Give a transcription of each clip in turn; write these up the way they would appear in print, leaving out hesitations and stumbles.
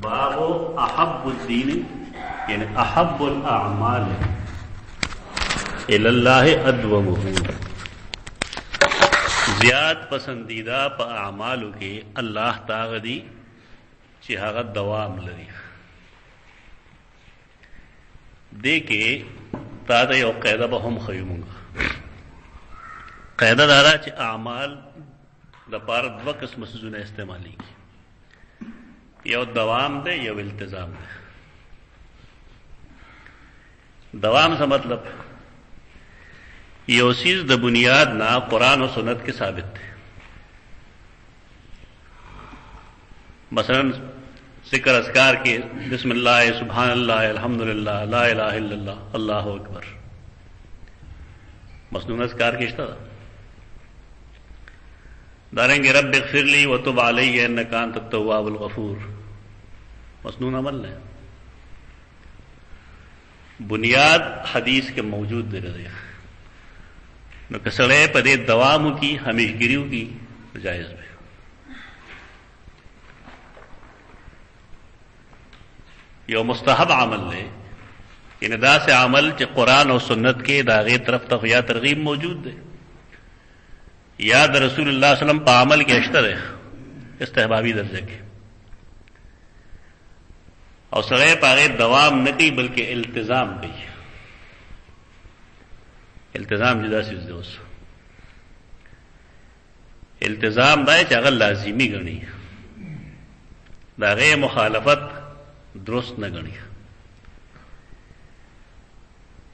باب احب الدین یعنی احب الاعمال الاللہ ادومه، زیاد پسندیدہ په اعمالو کې الله تعالی دی چې هغه دوام لري. دې کې تا ته یو قاعده به هم ښیو مونږ. قاعده دا ده چې اعمال د پاره دوه قسم څیزونه استعمالیږي، یو دوام دی یو التزام دی. دوام څه مطلب؟ یو چیز د بنیاد نه قرآن و سنت کې ثابت دی. مثلا ذکر اذکار کې بسم اللہ سبحان اللہ الحمدللہ لا الہ الا اللہ اللہ اکبر، مسنون اذکار کې شته. دارنګ رب اغفر لی وتب علی انک انت التواب الغفور، مسنون عمل ہے. بنیاد حدیث کے موجود دے رہے نو کسڑے پدے دوامو کی ہمیشگیریو کی جائز بھی. یو مستحب عمل لے یعنی دا سے عمل چ قرآن و سنت کے داغے طرف تک یا ترغیب موجود دے یا دا رسول اللہ صلی اللہ علیہ وسلم پا عمل کے اشتر ہے استحبابی درجے کے، اور سڑے پاگے دوام نہ کی بلکہ التزام کی. التزام جدا چیز دے. اس التزام دائے چاہے لازمی گنی داغے مخالفت درست نہ گنی.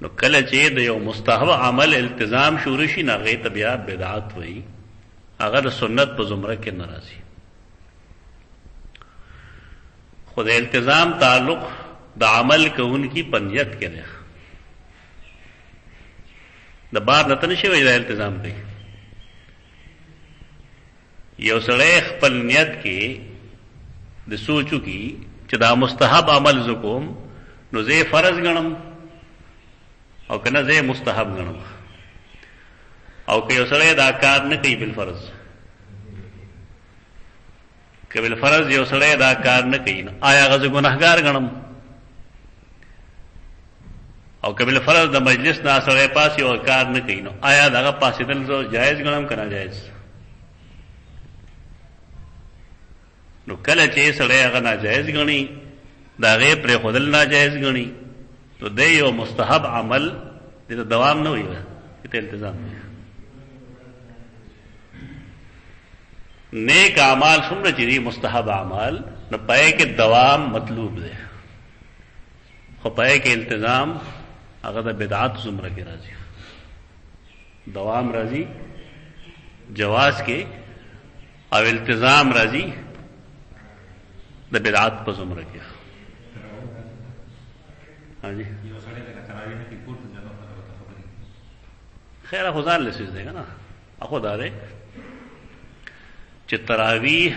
نو کل چید یو مستحب عمل التزام شورشی نہ غی طبیعت بدعات ہوئی اگر سنت پہ زمرہ کے ناراضی. خود التزام تعلق دا عمل کو ان کی پنیت کے دے دا بار نتن شوی دا التزام دی. یو سڑے خپل نیت کی د سوچو کی چې دا مستحب عمل زکوم نو زه فرض گنم او کنه زه مستحب گنم، او که یو سړی دا کار نه کوي بالفرض، که بالفرض یو سړی دا کار نه کوي نو آیا هغه زه ګناهګار ګڼم، او که بالفرض د مجلس نه سړی پاسي او کار نه کوي نو آیا دغه پاسېدل زه جایز ګڼم که ناجایز؟ نو کله چې سړی هغه ناجایز ګڼي د هغې پرېښودل ناجایز ګڼي نو دی یو مستحب عمل دې ته دوام نه وي، دې ته التزام دی. نیک اعمال څومره چې دي مستحب اعمال نو پای کې دوام مطلوب دی، خو پای کې التزام هغه د بدعات زمره کې راځي. دوام راځي جواز کې او التزام راځي د بدعات په زمره کې. ہاں جی خیر خو ځان له څه دی کنه اخو دا دی چې تراویح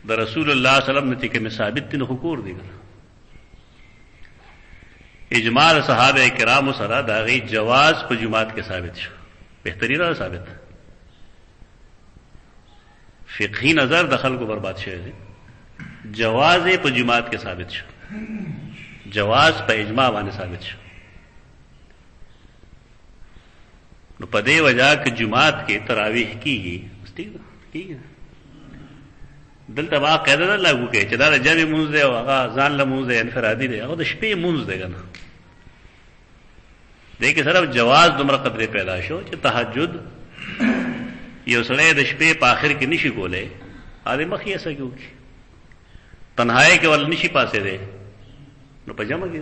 د رسول الله صلی الله علیه وسلم نه کې ثابت دي نو حکور دي کنه. اجماع صحابه کرام سره دا غي جواز په جماعت کې ثابت شو، بهتري را ثابت. فقهي نظر د خلکو برباد شوی دی، جواز په جماعت کې ثابت شو، جواز په اجماع باندې ثابت شو. نو په دې وجہ کې جماعت کې تراویح کیږي دلته با قاعده نه لاګو کې چې دا د جمع مونږ دی او هغه ځان له مونږ دی انفرادي دی، هغه د شپې مونږ دی کنه. دې کې صرف جواز دومره قدرې پیدا شو چې تهجد یو سړی د شپې په آخر کې نشي کولای، هغه مخ یې سګو کې تنهایی کې ول نشي پاسې دی نو په جمع کې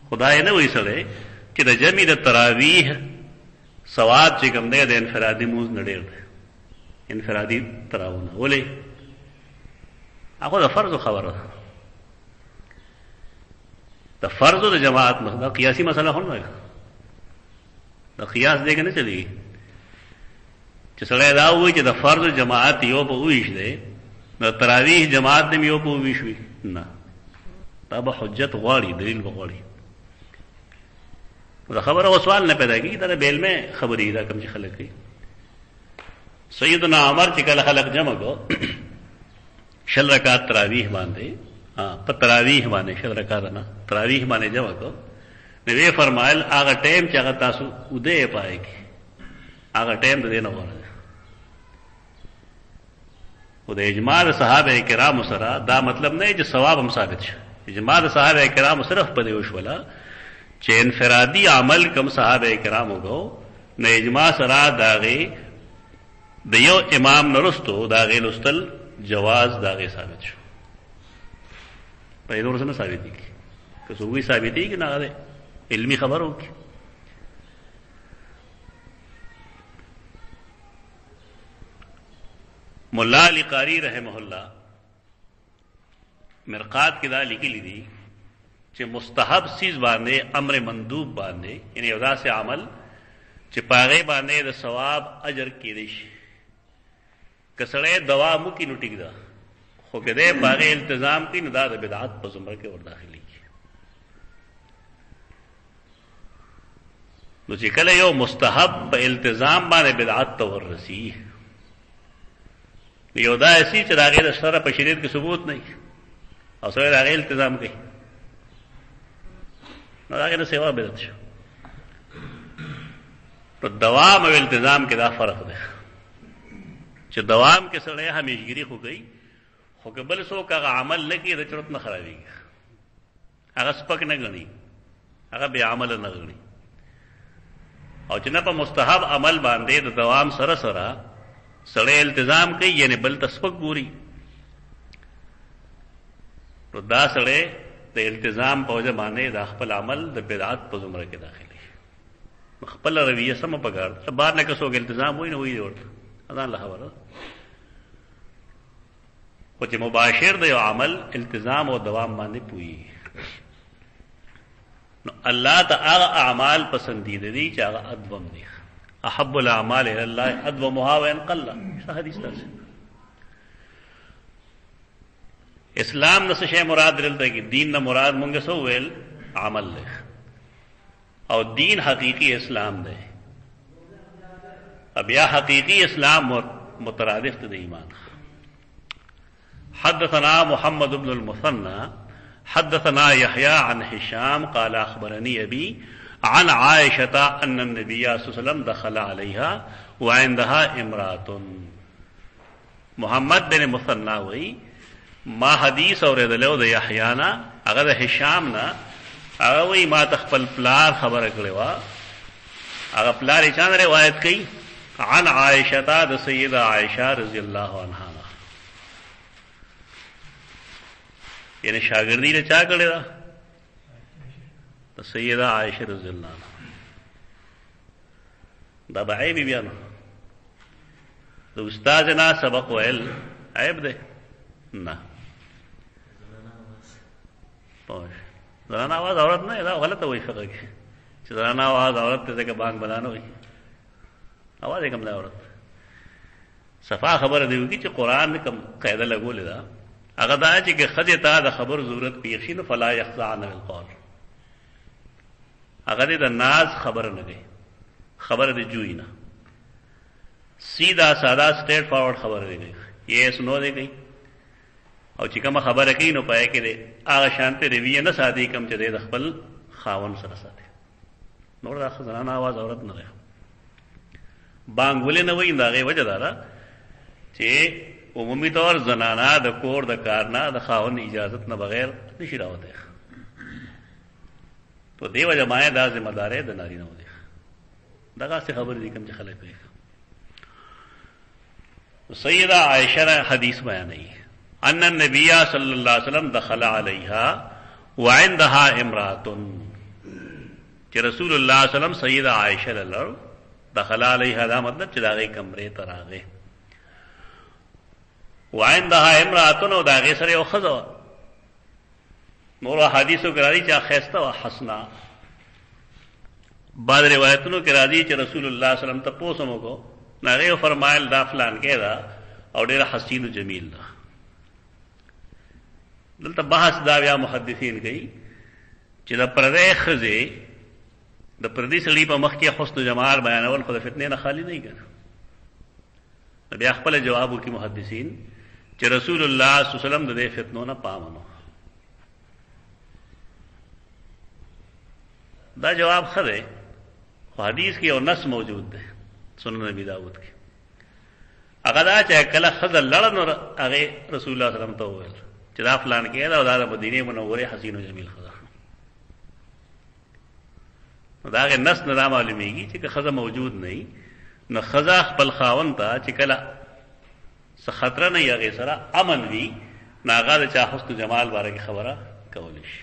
خدای نه وایي سړی چې د جمع د تراویح ثواب چې کوم دی د انفرادي مونږ نه ډېر دی. انفرادی تراونه ولې هغه د فرض خبره ده، د فرض او د جماعت مخه قیاسی مسله هم نه ده. قیاس دې کې نه چلیږي چې سړی دا وایي چې د فرض جماعت یو په ویش دی نو تراویح جماعت دې یو په ویش وي، نه دا به حجت غواړي، دلیل به غواړي. دا خبره او سوال نه پیدا کیږي، دا بیل میں خبرې دا کوم چې خلک کوي. سیدنا عمر چې کله خلق جمع کو شل رکعات تراویح باندې په تراویح باندې شل رکعات نه تراویح باندې جمع کو نو فرمایل هغه ټیم چې هغه تاسو وده پای کې هغه ټیم دې نه وره او د اجماع صحابه کرام سره دا مطلب نه چې ثواب هم ثابت شي اجماع صحابه کرام صرف په دې وشولا چې انفرادي عمل کم صحابه کرام وګو نه اجماع سره داغه د یو امام نرستو داغه لستل جواز داغه ثابت شو په دې ورسره ثابت دي که څه وی ثابت دي کې نه ده علمی خبرو کې مولا علی قاری رحمه الله مرقات کې دا لیکلي دي چې مستحب سیز باندې امر مندوب باندې یعنی یو داسې عمل چې پاغه باندې د ثواب اجر کېدی شي کسړې دوا مو کې نو ټیک ده خو کې دې پاغه التزام کې نه دا د بدعت په زمره کې ور داخلي نو چې کله یو مستحب په التزام باندې بدعت ته ورسي یو دا اسی چې راغی د سره په شریعت کې ثبوت نه او سره راغی التزام کوي نو راغی نو سیوا بدعت شو په دوام او التزام کې دا فرق دی چې دوام کې سره همیشګری خو کوي خو قبل سو کا عمل نه کوي د چرته نه خرابېږي هغه سپک نه غني هغه به عمل نه غني او چې نه په مستحب عمل باندې د دوام سره سره سره التزام کوي یعنی بل تسبق ګوري نو دا سره د التزام په وجه باندې د خپل عمل د بدعت په زمره کې داخلي خپل رویه سم پکار بار نه کسو کې التزام وای نه وای ورته اذان له خبره او چې مباشر د یو عمل التزام او دوام باندې پوي نو الله تعالی اعمال پسندیده دي چې هغه ادوم دي احب الاعمال الى الله ادومها وان قل حدیث درته اسلام نو څه مراد دلته کې دین نه مراد مونږ سو ویل عمل له او دین حقیقی اسلام ده اب یا حقیقی اسلام مترادف ته ایمان حدثنا محمد بن المثنى حدثنا يحيى عن هشام قال أخبرني أبي عن عائشة أن النبي صلى الله عليه وسلم دخل عليها وعندها امرأة محمد بن مثنى وی ما حدیث اوریدلو د یحیی نا هغه د هشام نا هغه وی ما تخپل پلار خبره کړې وا هغه پلار یې چا روایت کړي عن عائشة د سیدہ عائشہ رضی الله عنها یعنی شاگردی نے چا کړی دا د سیدہ عائشہ رضی الله عنها دا به عیب بیان د استاد نه سبق ویل عیب ده نه پوه زنانه आवाज عورت نه دا غلطه وایي فقہ کې چې زنانه आवाज عورت ته ځکه بانګ بلانه وي आवाज یې کوم نه عورت صفا خبره دی چې قران کوم قاعده لګولې ده هغه دا چې خځه ته د خبر ضرورت پیښ نو فلا يخضعن بالقول هغه د ناز خبر نه دی خبر دی جوړی نه سیدھا ساده سټریټ فارورډ خبر دی یې سنو دی او چې کوم خبره کوي نو پای کې دی هغه شانته رویه نه ساتي کوم چې د خپل خاون سره ساتي نور دا خزانه आवाज عورت نه ده بانګ ولې نه وای دا غي وجه دا چې عمومي طور زنانا د کور د کارنا د خاون اجازت نه بغیر نشي راوته تو دیو جماعه دا ذمہ دار د ناری نه ودی دغه څه خبر دي کوم چې خلک کوي سیدہ عائشہ حدیث بیان ہے ان النبي صلی اللہ علیہ وسلم دخل علیها وعندها امرأة کہ رسول اللہ صلی اللہ علیہ وسلم سیدہ عائشہ للر دخل علیها دا مطلب چې داغه کمرې ته راغی وعندها امرأة او داغه سره او خزو نور حدیثو کې راځي چې خيسته او حسنا بعض روایتونو کې راځي چې رسول الله صلی الله علیه وسلم ته پوښتنه کو نغه فرمایل دا فلان کې دا او ډېر حسین او جمیل دا دلته بحث دا بیا محدثین کوي چې دا پردې خزه د پردې سړي په مخ کې حسن جمال بیانول خو د فتنې نه خالی نه کړي بیا خپل جوابو کې محدثین چې رسول الله صلی الله علیه وسلم د دې فتنو نه پامنو. دا جواب خره خو حدیث کې یو نص موجود ده سنن ابي داود کې. هغه دا چې کله خزل لړن هغه رسول الله صلی الله علیه وسلم ته وویل چې دا فلان کې دا د مدینه منوره حسین او جمیل خزه. دا غي نص نه معلومیږي چې خزه موجود نه نو خزه خپل خاوند ته چې کله څه خطر نه یغه سره امن وي ناغه د چا حسن جمال باره کې خبره کول شي.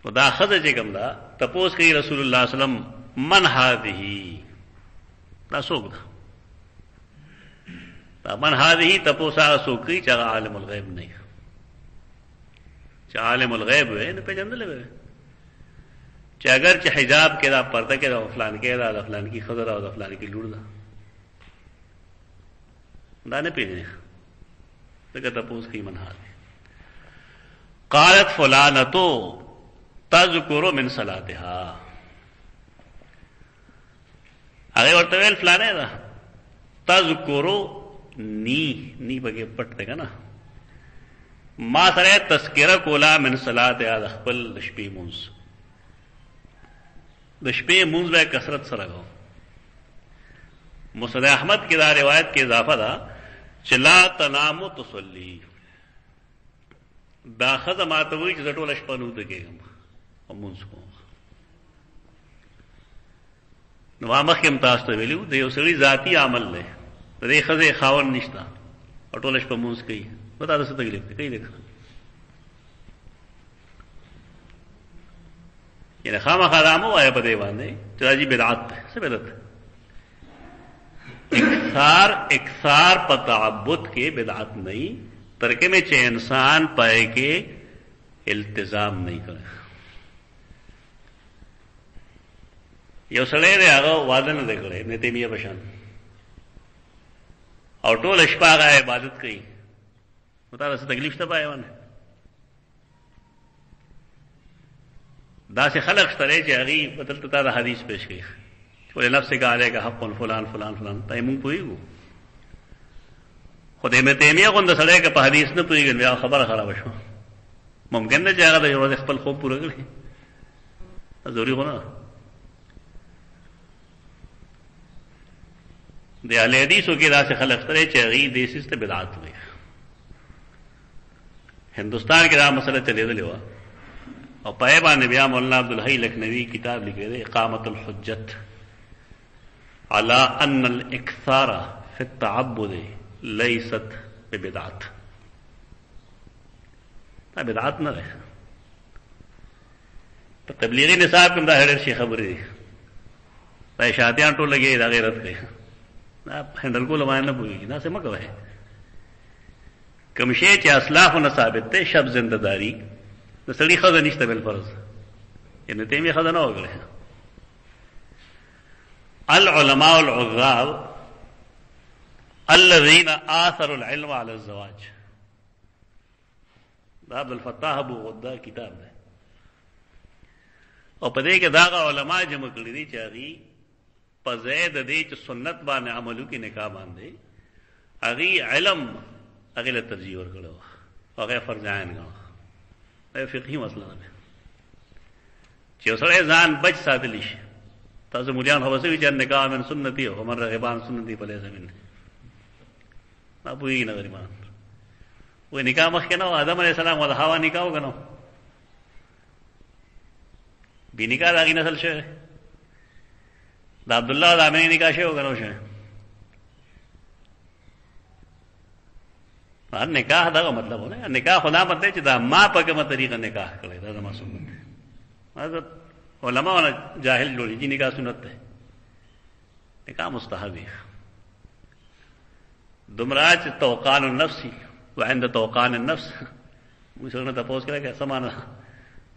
نو دا خزه چې کوم دا تپوس کوي رسول الله صلی الله علیه وسلم من هذه دا څوک دا من هذه تپوس هغه څوک کوي چې عالم الغیب نه چې عالم الغیب وي نه پیژندل وي چې اگر چې حجاب کې دا پرده کې دا فلان کې دا فلان کې خضر او دا فلان کې لور دا نه پیژني دغه تاسو کې منحال قالت فلانتو تذکر من صلاتها هغه ورته ویل فلانه دا تذکر نی بګه پټ ده کنه ما سره تذکرہ کولا من صلاتها د خپل شپې مونږ د شپې مونږ به کثرت سره غو. مسند احمد کې دا روایت کې اضافه ده چې لا تنام تصلي دا خدمات وی چې ټول شپه نو دګم مونږ کو نو مخکې تاسو ته ویلو د یو سړي ذاتی عمل له دې خزه خاون نشتا ټول شپه مونږ کوي بتا څه تکلیف کوي لکه یعنی خامخا رامو آیا په دی باندې چې راځي بدعت ده څه بدعت اکثار په تعبد کې بدعت نه ترکه میں چې انسان پائے کې التزام نه کوي. یو سړی دی هغه واده نه کړي ابن تیمیه بشان او ټول شپه هغه عبادت کوي مطلب څه تکلیف ته پای ونه دا سے خلق شته چې هغه بدل ته دا حدیث پیش کړي ولې نفس کا علیه کا حق فلان فلان فلان تایمون پویګو خدای مې تیمیه غوند سره کې په حدیث نه پویګن بیا خبره خراب شو. ممکن نه چې هغه د یو خپل خوب پوره کړي ضروري غواړي د اهل حدیثو کې دا سے خلق سره چې هغه د سیسته بدعت وي. هندستان کې دا مسله چلېدلې و او پای باندې بیا مولانا عبدالحی لکھنوی کتاب لیکلی دی اقامت الحجت على ان الاکثار فی التعبد لیست ببدعت. دا بدعت نه ده په تبلیغی نصاب کې دا هډر شي خبرې دي دا شاتیان ټول لګي دا غیرت کوي دا هندل کول باندې نه پوهیږي دا څه مکوي کوم شی چې اسلافونه ثابت ده شب زندهداری د سړي خزه نشته بل فرض یعنی تیمه خزه نه وګړي. العلماء العذاب الذين آثروا العلم على الزواج دا عبد الفتاح ابو غدا کتاب ده او په دې کې دا علماء جمع کړی دي چې هغه په زید دې چې سنت باندې عملو کې نکاح باندې هغه علم هغه له ترجیح ورکړو هغه فرض عین غو فقهي مسله ده چې اوسړه ځان بچ ساتلی شي. تاسو مليان هوسوي چې نکاح من سنتي او عمر رغبان سنتي په لازم نه ما پوي نه غریبان و نکاح مخ کنه آدم علیہ السلام او حوا نکاح وکنه به نکاح دغه نسل شه د عبد الله د امین نکاح شه وکنه شه ان نکاح دا مطلب ہونا نکاح خدا مطلب چې دا ما په کومه طریقه نکاح کړی دا زما سنت حضرت علماء ولا جاهل جوړي چې نکاح سنت ده نکاح مستحب دی دمراج توقان النفس وعند توقان النفس وسونه تاسو کړه کې سمانه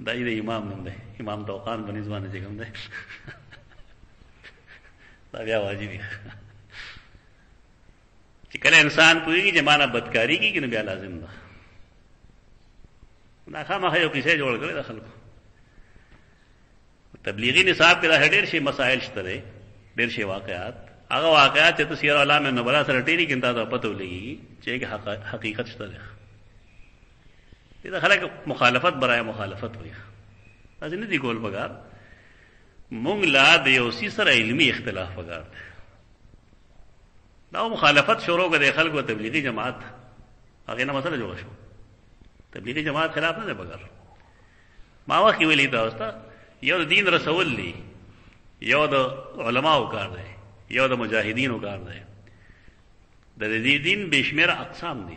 دا دې امام نوم ده امام توقان بني ځوانه چې کوم ده دا بیا واجب دی چې کله انسان پوهیږي چې معنا بدکاری کی کنه بیا لازم ده دا خامخا یو کیسه جوړ کړی د خلکو تبلیغی نصاب کې دا ډېر شي مسائل شته ډېر شي واقعات هغه واقعات چې سیر علام نبلا سره ټیری کینتا ته پته ولګي چې حقیقت شته ده. دا خلک مخالفت برای مخالفت وي، اځ نه دی ګول بګار. مونږ لا د یو سی سره علمي اختلاف وګار دی. دا مخالفت شروع کړي خلکو تبلیغي جماعت هغه نه مسله جوړ شو. تبلیغي جماعت خلاف نه دی بګار. ما واخی ویلی دا واسطه یو دین رسول دی، یو د علماو کار دی، یو د مجاهدینو کار دی. د دې دین بشمیر اقسام دي،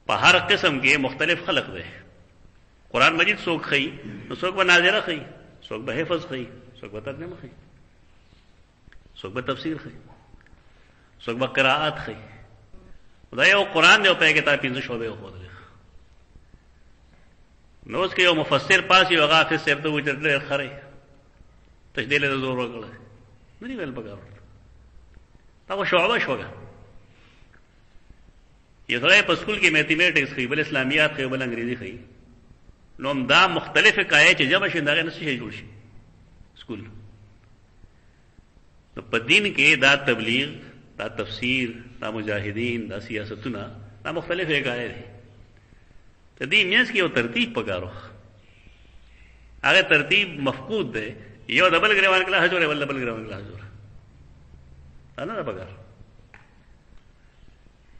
په هر قسم کې مختلف خلق دی. قرآن مجید څوک خي، نو څوک به ناظره خي، څوک به حفظ خي، څوک به ترجمه خي، څوک به تفسیر خي، څوک به قراءات خي. دا یو قرآن دی او په کې تا پنځه شعبې وښودلې. نو اوس کې یو مفسر پاس یو هغه حافظ صاحب ته وایي ډېر ښه دی، تشدیل یې زور وکړی، نه دی ویل پکار. دا خو شعبه شوه. یو سړی په سکول کې میتھمیټکس ښیي، بل اسلامیات ښیي، بل انګریزي ښیي. نو دا مختلفې قاعدې چې جمع شي د هغې نه څه شی جوړ شي سکول. نو په دین کې دا تبلیغ، دا تفسیر، دا مجاهدین، دا سیاستونه، دا مختلفې قاعدې دي. د دې منځ کې یو ترتیب پکار و. هغه ترتیب مفقود دی. یو د بل ګریوان کلاس جوړه، بل د بل ګریوان کلاس جوړه، دا نه ده پکار.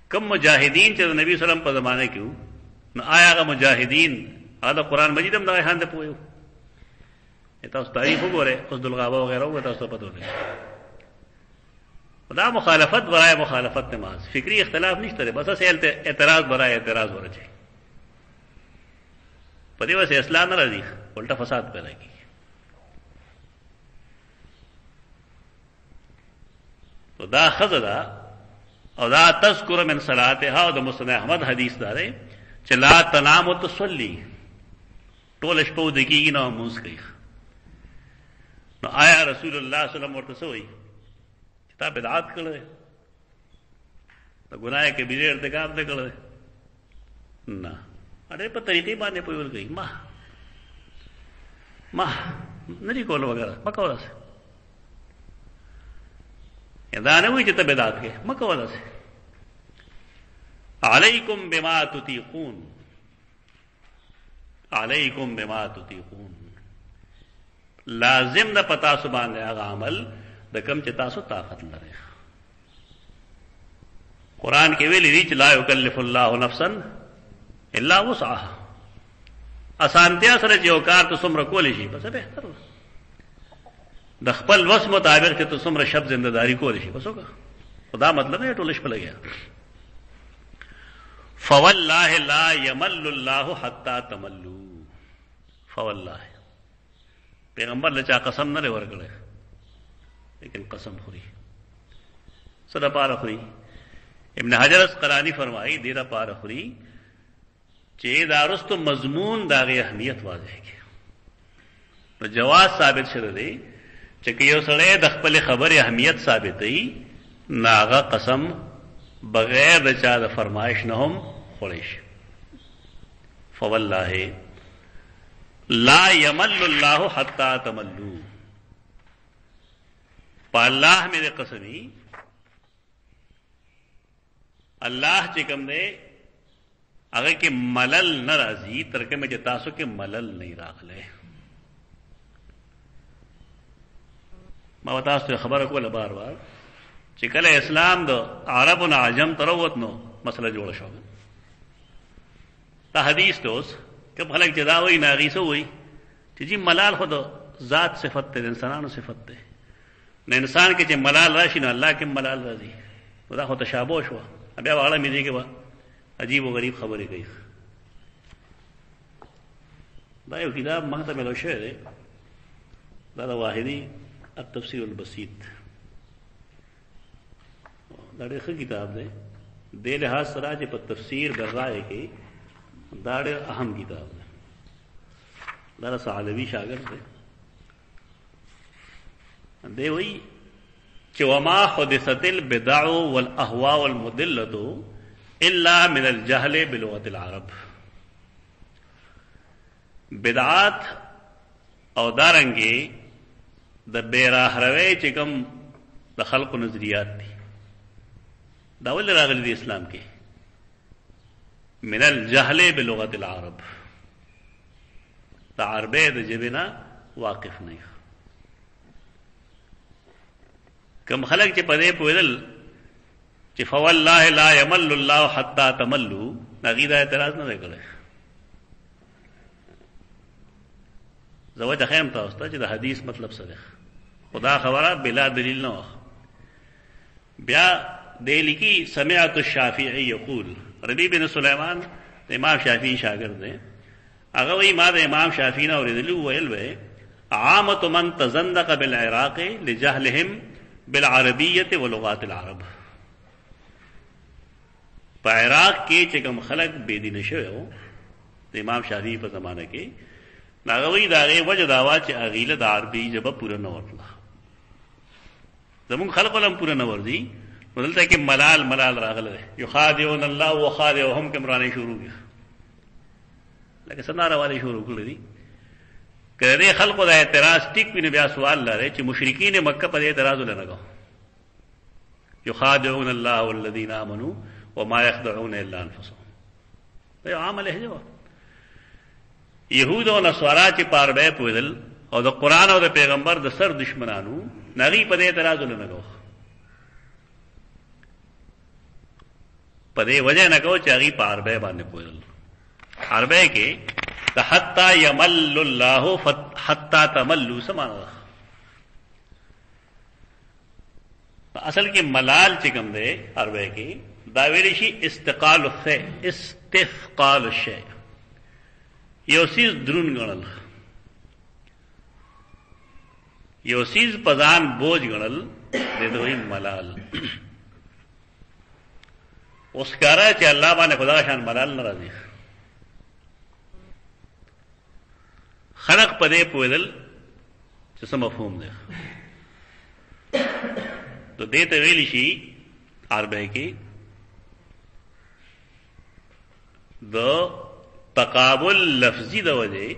کم مجاهدین چې د نبی صلی الله علیه وسلم په زمانه کې وو، نو آیا هغه مجاهدین هغه قرآن مجید هم دغه شان ته پوهیو؟ تاسو تاریخ وګورئ، قصد الغابه وغیرہ وګورئ، تاسو پته ولګي. دا مخالفت برای مخالفت نماز، فکری اختلاف نشته دی، بس اعتراض برای اعتراض ورچي. په دې وجه اصلاح نه راځي، الټا فساد پیدا کیږي. تو دا خزه ده او دا تذکر من صلاتها، او د مسند احمد حدیث دا دی چې لا تنام وتصلی، ټول شپه ود کېږي نو مونځ کوي. نو آیا رسول الله صلی الله علیه وسلم ورته څه وایي چې تا بدعت کړی، د ګناه کبیره ارتکاب دې کړی؟ نه، اړې په طریقې باندې پوهول کوي. ما نه دی کول وغیرہ ما کوله څه. دا نه وایي چې ته بدعت کې ما کوله څه. علیکم بما تطیقون، علیکم بما تطیقون، لازم ده پتا سو باندې هغه عمل د کم چې تاسو طاقت لرئ. قرآن کې ویلي دي چې لا یکلف الله نفسا الا وسعها. اسانتیا سره چې یو کار ته څومره کولی شي بس بهتر ده. د خپل وس مطابق چې ته څومره شب زندهداری کولی شي بس وکړه. خدا مطلب نه ټول شپه لګیا. فوالله لا یمل الله حتا تملوا. فوالله پیغمبر لچا قسم نه ورکړي، لیکن قسم خوري. صدا پاره خوري. ابن حجر اسقلانی فرمایي دیره پاره خوري چې دا رستو مضمون داغه اهمیت واضح کی. نو جواز ثابت شوه دی چې یو سړی د خپل خبره اهمیت ثابتوي، ناغه قسم بغیر د چا د فرمایش نه هم خوړی شي. فوالله لا یمل الله حتا تملوا. په الله مې قسمی، الله چې کوم دی هغه کې ملل ناراضي، ترکه مې چې تاسو کې ملل نه راغله. ما تاسو خبره کوله بار بار چې کله اسلام د عربو نه عجم تروت نو مسله جوړه شو. دا حدیث دوس کب خلک چې دا وایي ناغي سو وایي چې جی ملال خود ذات صفت ده، انسانانو صفت ده. نه انسان کې چې ملال راشي نو الله کې ملال راځي. دا خو تشابه شو. بیا واړه مې دي کې عجیب و غریب خبرې کوي. دا یو کتاب موږ ته ملو شوی دی، دا د واحدی التفسیر البسیط. دا ډېر ښه کتاب دی. دې لحاظ سره چې په تفسیر برای کې دا ډېر اهم کتاب دی. دا ثعلبی شاګرد دی. دی وایي چې وما حدثت البدع والاهواء والمضلة الا من الجهل بلغت العرب. بدعات او دارنګي د بیراهروي چې کوم د خلقو نظریات دي. دا ولې راغلي دي اسلام کې؟ من الجهل بلغت العرب، د عربی د ژبې نه واقف نه. کوم خلک چې په دې پوهېدل چې فوالله لا یمل الله حتی تملوا، هغوی دا اعتراض نه دی کړی. زه وجه ښیم تاسو ته چې د حدیث مطلب څه دی. خدا خبره بلا دلیل نه وه. بیا دی لیکي سمعت الشافعي یقول، ربیع بن سلیمان د امام شافعي شاګرد دی. هغه وایي ما د امام شافعي نه اورېدلي ویل به عامة من تزندق بالعراق لجهلهم بالعربیة ولغات العرب. په عراق کې چې کوم خلک بېدینه شوي وو د امام شافعي په زمانه کې، هغه وایي د هغې وجه دا وه چې هغوی له د عربي ژبه پوره نه ورتله. زمونږ خلقو له هم پوره نه ورځي. نو دلته کې ملال راغلی دی. یخادعون الله وخادعهم کوم رانې شروع کړي، لکه څه ناروالی شروع کړي دي. که د دې خلقو دا اعتراض ټیک وي نو بیا سوال لري چې مشرکین مکه په دې اعتراض ولې نه کوو؟ یخادعون الله والذین آمنوا وما یخدعون الا انفسهم. دا یو عامه لهجه وه. یهود او نصارا چې په عربی پوهېدل او د قرآن او د پیغمبر د سر دشمنانو، هغوی په دې اعتراض ولې نه کوو؟ په دې وجه نه کوو چې هغوی په عربی باندې پوهېدل. عربی کې د حتی یمل الله حتی تملوا څه معنی ده؟ اصل کې ملال چې کوم دی عربی کې، دا ویلی شي استثقال الشیء، یو څیز درون ګڼل، یو څیز په ځان بوج ګڼل، دې ته وایي ملال. اوس ښکاره چې الله باندې خدا شان ملال نه راځي. خلق په دې پوهېدل چې څه مفهوم دی. نو دې ته ویلی شي عربی کې د تقابل لفظي د وجې،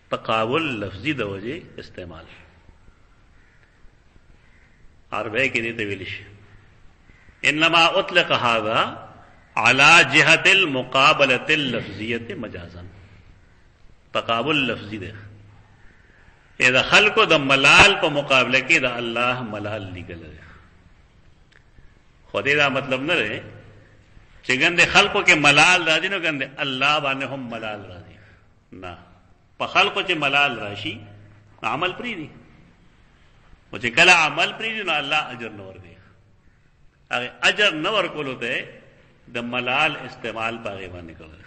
تقابل لفظي د وجې استعمال. عربی کې دې ته ویلی شي انما اطلق هذا على جهة المقابلة اللفظية مجازا. تقابل لفظي ده اذا خلقو د ملال په مقابله کې د الله ملال لګل ده. خو دې دا مطلب نه دی چې ګنده خلقو کې ملال راځي نو ګنده الله باندې هم ملال راځي. نه، په خلقو چې ملال راشي عمل پری دي، او چې کله عمل پری دي نو الله اجر نه ورکوي. هغه اجر نه ورکولو ته د ملال استعمال پاغه باندې کړل.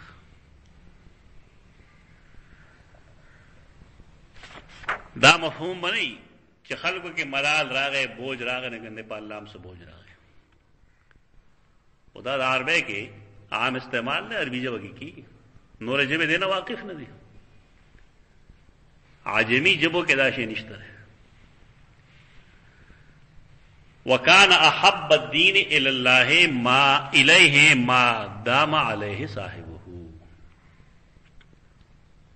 دا مفهوم بنئ چې خلقو کې ملال راغې بوج راغې نه ګنده په الله هم څه بوج راغې. خدا د عربی کې عام استعمال نه، عربي ژبه کې کی نور ژبه دې نه واقف نه دي. عجمی ژبو کې دا شی نشته. وکان احب الدین الی الله ما الیه ما دام علیه صاحبه.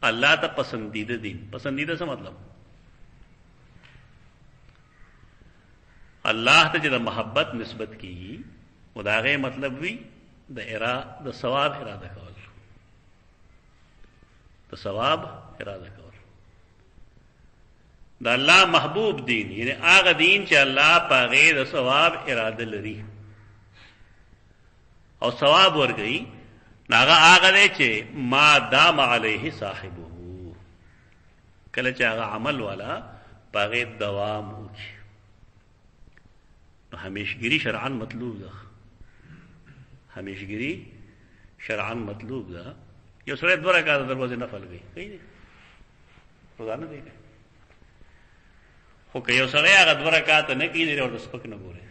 اللہ تا پسندیدہ دین، پسندیدہ سے مطلب اللہ تا جدا محبت نسبت کی و دا غیر مطلب بھی دا ثواب ارادہ کول، دا ثواب ارادہ کول. دا اللہ محبوب دین یعنی آغا دین چا اللہ پا غیر دا ثواب ارادہ لری اور ثواب ورگئی ناغا آغا دے چے ما دام علیہ صاحبہ، کل چا آغا عمل والا پا غیر دوام ہوگی. ہمیشگیری شرعان مطلوب دا، ہمیشگیری شرعان مطلوب دا. یہ سورہ دو رکعت دروازے نفل گئی کئی دے روزانہ دے گئے خو که یو سړی هغه دوه رکعاته نه کیږي ورته سپک نه ګوري.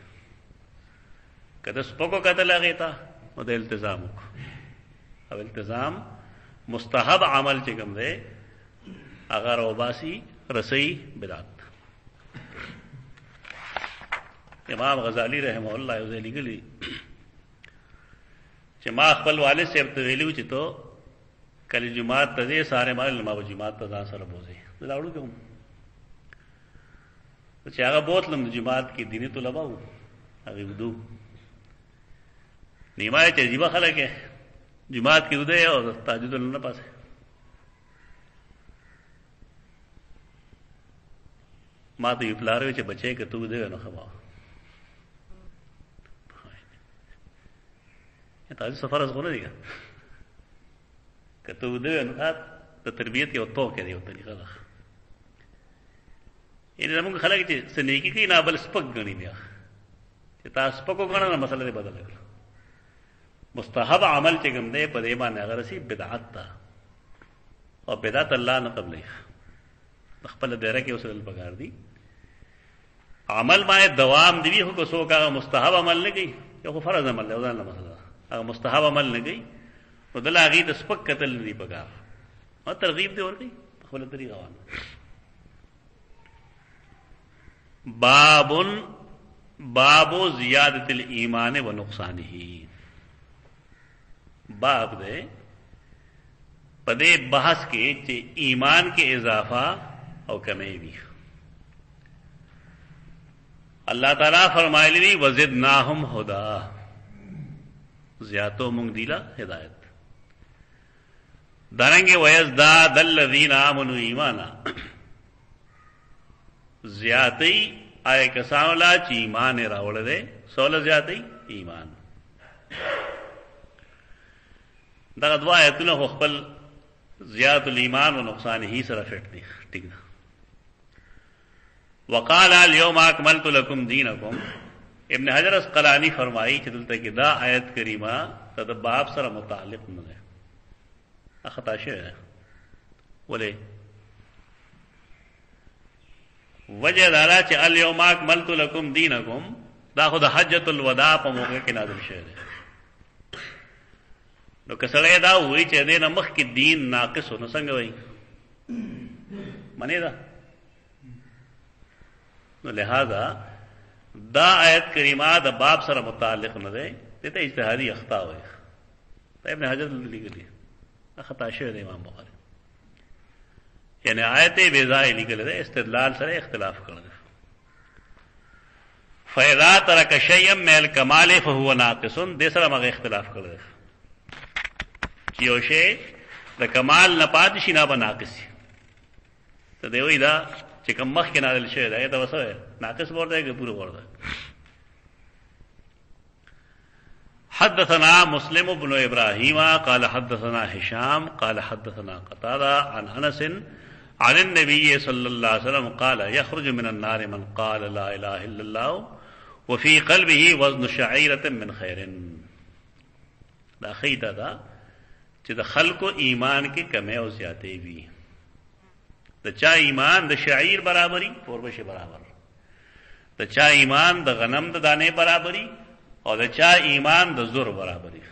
که د سپکو کتل هغې ته نو د التزام وکړو. او التزام مستحب عمل چې کوم دی هغه راوباسي رسۍ بدعت. امام غزالی رحمه الله یو ځای لیکلي چې ما خپل والد صاحب ته ویلي و چې تو کله جومات ته ځې سارے مال ما به جومات ته ځان سره بوځې زه لاړو کوم. چې هغه بوتلم د جماعت کې دیني طلبه وو هغه ودو نیمه چې عجیبه خلک جماعت کې وده او تهجد نه پاسه ما ته یو پلار چې بچي کې تو ده نو خبا ته سفر از غوړه دیګه کته وده نو ته تربیت یو تو کې دی او طریقه ده ان زموږ خلک چې سنېکی کې نه بل سپک غني بیا چې تاسو سپکو غنه نه مسله دی بدل کړ مستحب عمل چې کوم دی په دې باندې اگر سي بدعت ده او بدعت الله نه قبلې خپل دایره کې وصول پکار دي عمل باندې دوام دی خو کو سو کا مستحب عمل نه کوي یو فرض عمل دی ځان له مسله هغه مستحب عمل نه کوي او د لاغي د سپک قتل دی پکار او ترغیب دی ور کوي خپل طریقه وانه باب زیادت الایمان و نقصانه باب دے پدے بحث کے چې ایمان کے اضافہ او کمی بھی اللہ تعالیٰ فرمائے لی وزدناہم ہدا زیادتو منگ دیلا ہدایت دارنگے ویزداد الذین آمنوا ایمانا زیادتی آئے کساولا چی ایمان راوڑ دے سول زیادتی ایمان دا دوا آیتونه خو خپل زیادت الایمان و نقصان ہی سره فٹ دی ٹھیک ده وقال اليوم اكملت لكم دينكم ابن حجر اسقلانی فرمائی چې دلته کې دا آیت کریمه د باب سره متعلق نه ده خطا شوی ولې وجه دارا چې اليوم اكملت لكم دينكم دا خو د حجۃ الوداع په موقع کې نازل شوی دی نو کسړی دا وایي چې دې نمخ کې دین ناقص نو څنګه وایي منی دا نو لہذا دا آیت کریمه د باب سره متعلق نه ده دته اجتهادي اخطاء وایي ابن حجر لیکلی خطا شوی دی امام بخاری یعنی آیت بیضاء لیکل ده استدلال سره اختلاف کړل فاذا ترك شيئا من الكمال فهو ناقص دې سره موږ اختلاف کړل چې یو شی د کمال نه پاتې شي نه به ناقص شي ته دی وی دا چې کوم مخ کې نازل شوی دا ته وسه ناقص ورته کې پوره ورته حدثنا مسلم بن ابراهيم قال حدثنا هشام قال حدثنا قتادة عن انس عن النبي صلى الله عليه وسلم قال يخرج من النار من قال لا اله الا الله وفي قلبه وزن شعيرة من خير دا خیدا دا چې د خلکو ایمان کې کمی او زیاتې وي د چا ایمان د شعیر برابرۍ پوربشه برابر د چا ایمان د غنم د دانې برابرۍ او د چا ایمان د زور برابرۍ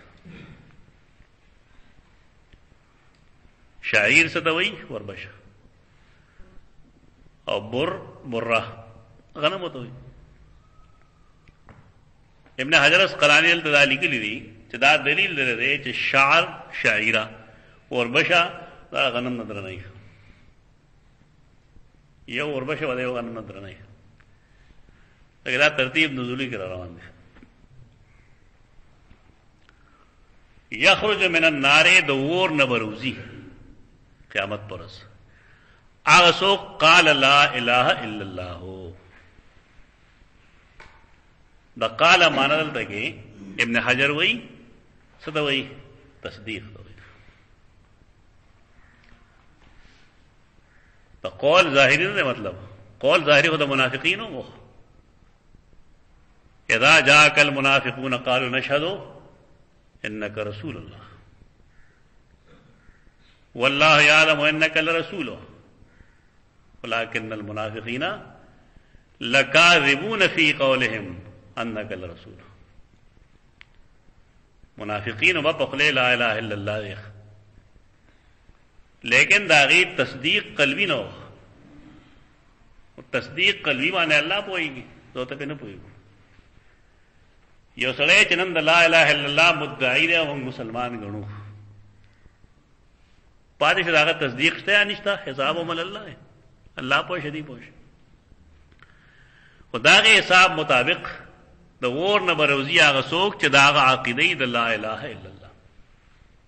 شعیر څه ته وایي وربشه او بره غنم ته وایي ابن حجر اسقلانی التدالی کې لري چې دا دلیل لري چې شعر شاعره وربشه دا غنم نه درنه یو وربشه ولا یو غنم نه درنه دا ترتیب نزولی کې روان دي یخرج من النار دور نبروزی قیامت پرس هغه څوک قال لا اله الا الله دا قال معنا دلته کې ابن حجر وای څه دا وای تصدیق دا وای دا قول ظاهری نه مطلب قول ظاهری خو د منافقینو مخ اذا جاءك المنافقون قالوا نشهد انك رسول الله والله يعلم انك لرسوله ولكن المنافقين لكاذبون في قولهم انك لرسول منافقین و بقول لا الہ الا اللہ لیکن داغی تصدیق قلبی نہ ہو تصدیق قلبی مانے اللہ پوئی گی تو تک نہ پوئی گی یو سڑے چنند لا الہ الا اللہ مدعی دے وہ مسلمان گنو پادش داغت تصدیق شتا یا نشتا حساب عمل اللہ ہے اللہ پوش شدی پوش خداغه حساب مطابق د اور نه بروزی هغه څوک چې دا هغه عقیده د لا اله الا الله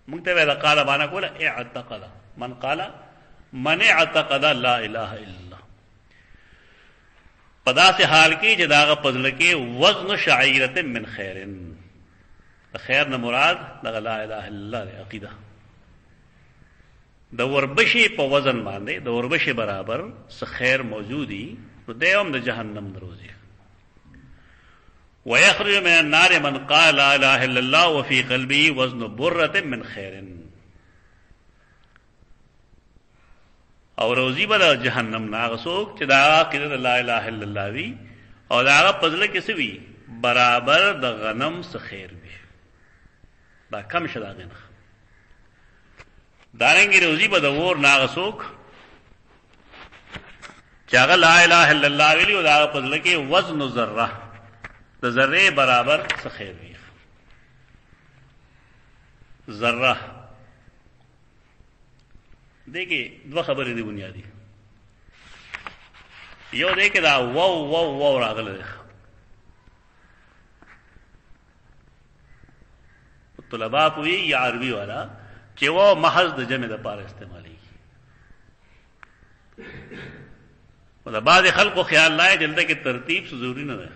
موږ ته ویل قال باندې کوله اعتقد من قال من اعتقد لا اله الا الله پدا سے حال کی چې داغه پزړه کې وزن شعیره من خیرن د خیر نه مراد د لا اله الا الله عقیده د وربشي په وزن باندې د وربشي برابر څه خیر موجودي نو دیوم د جهنم دروزي ويخرج من النار من قال لا اله الا الله وفي قلبه وزن بره من خير او روزي بل جهنم ناغسوک چې دا عقیده لا اله الا الله وی او دا پزله کې سوي برابر د غنم څخه خیر وي دا کم شدا غنه دارنګي روزي به د ور ناغسوک چې هغه لا اله الا الله ویلی او دا پزله کې وزن ذره د ذره برابر څه خیر وي ذره دیکھیں دو خبریں دی بنیادی یو دیکھے دا واو واو واو راغل طلباء پوئی یا عربی والا کہ وہ محض د جمع د پار استعمالی مطلب بعض خلق کو خیال لائے جلدہ کہ ترتیب سے ضروری نہ ہے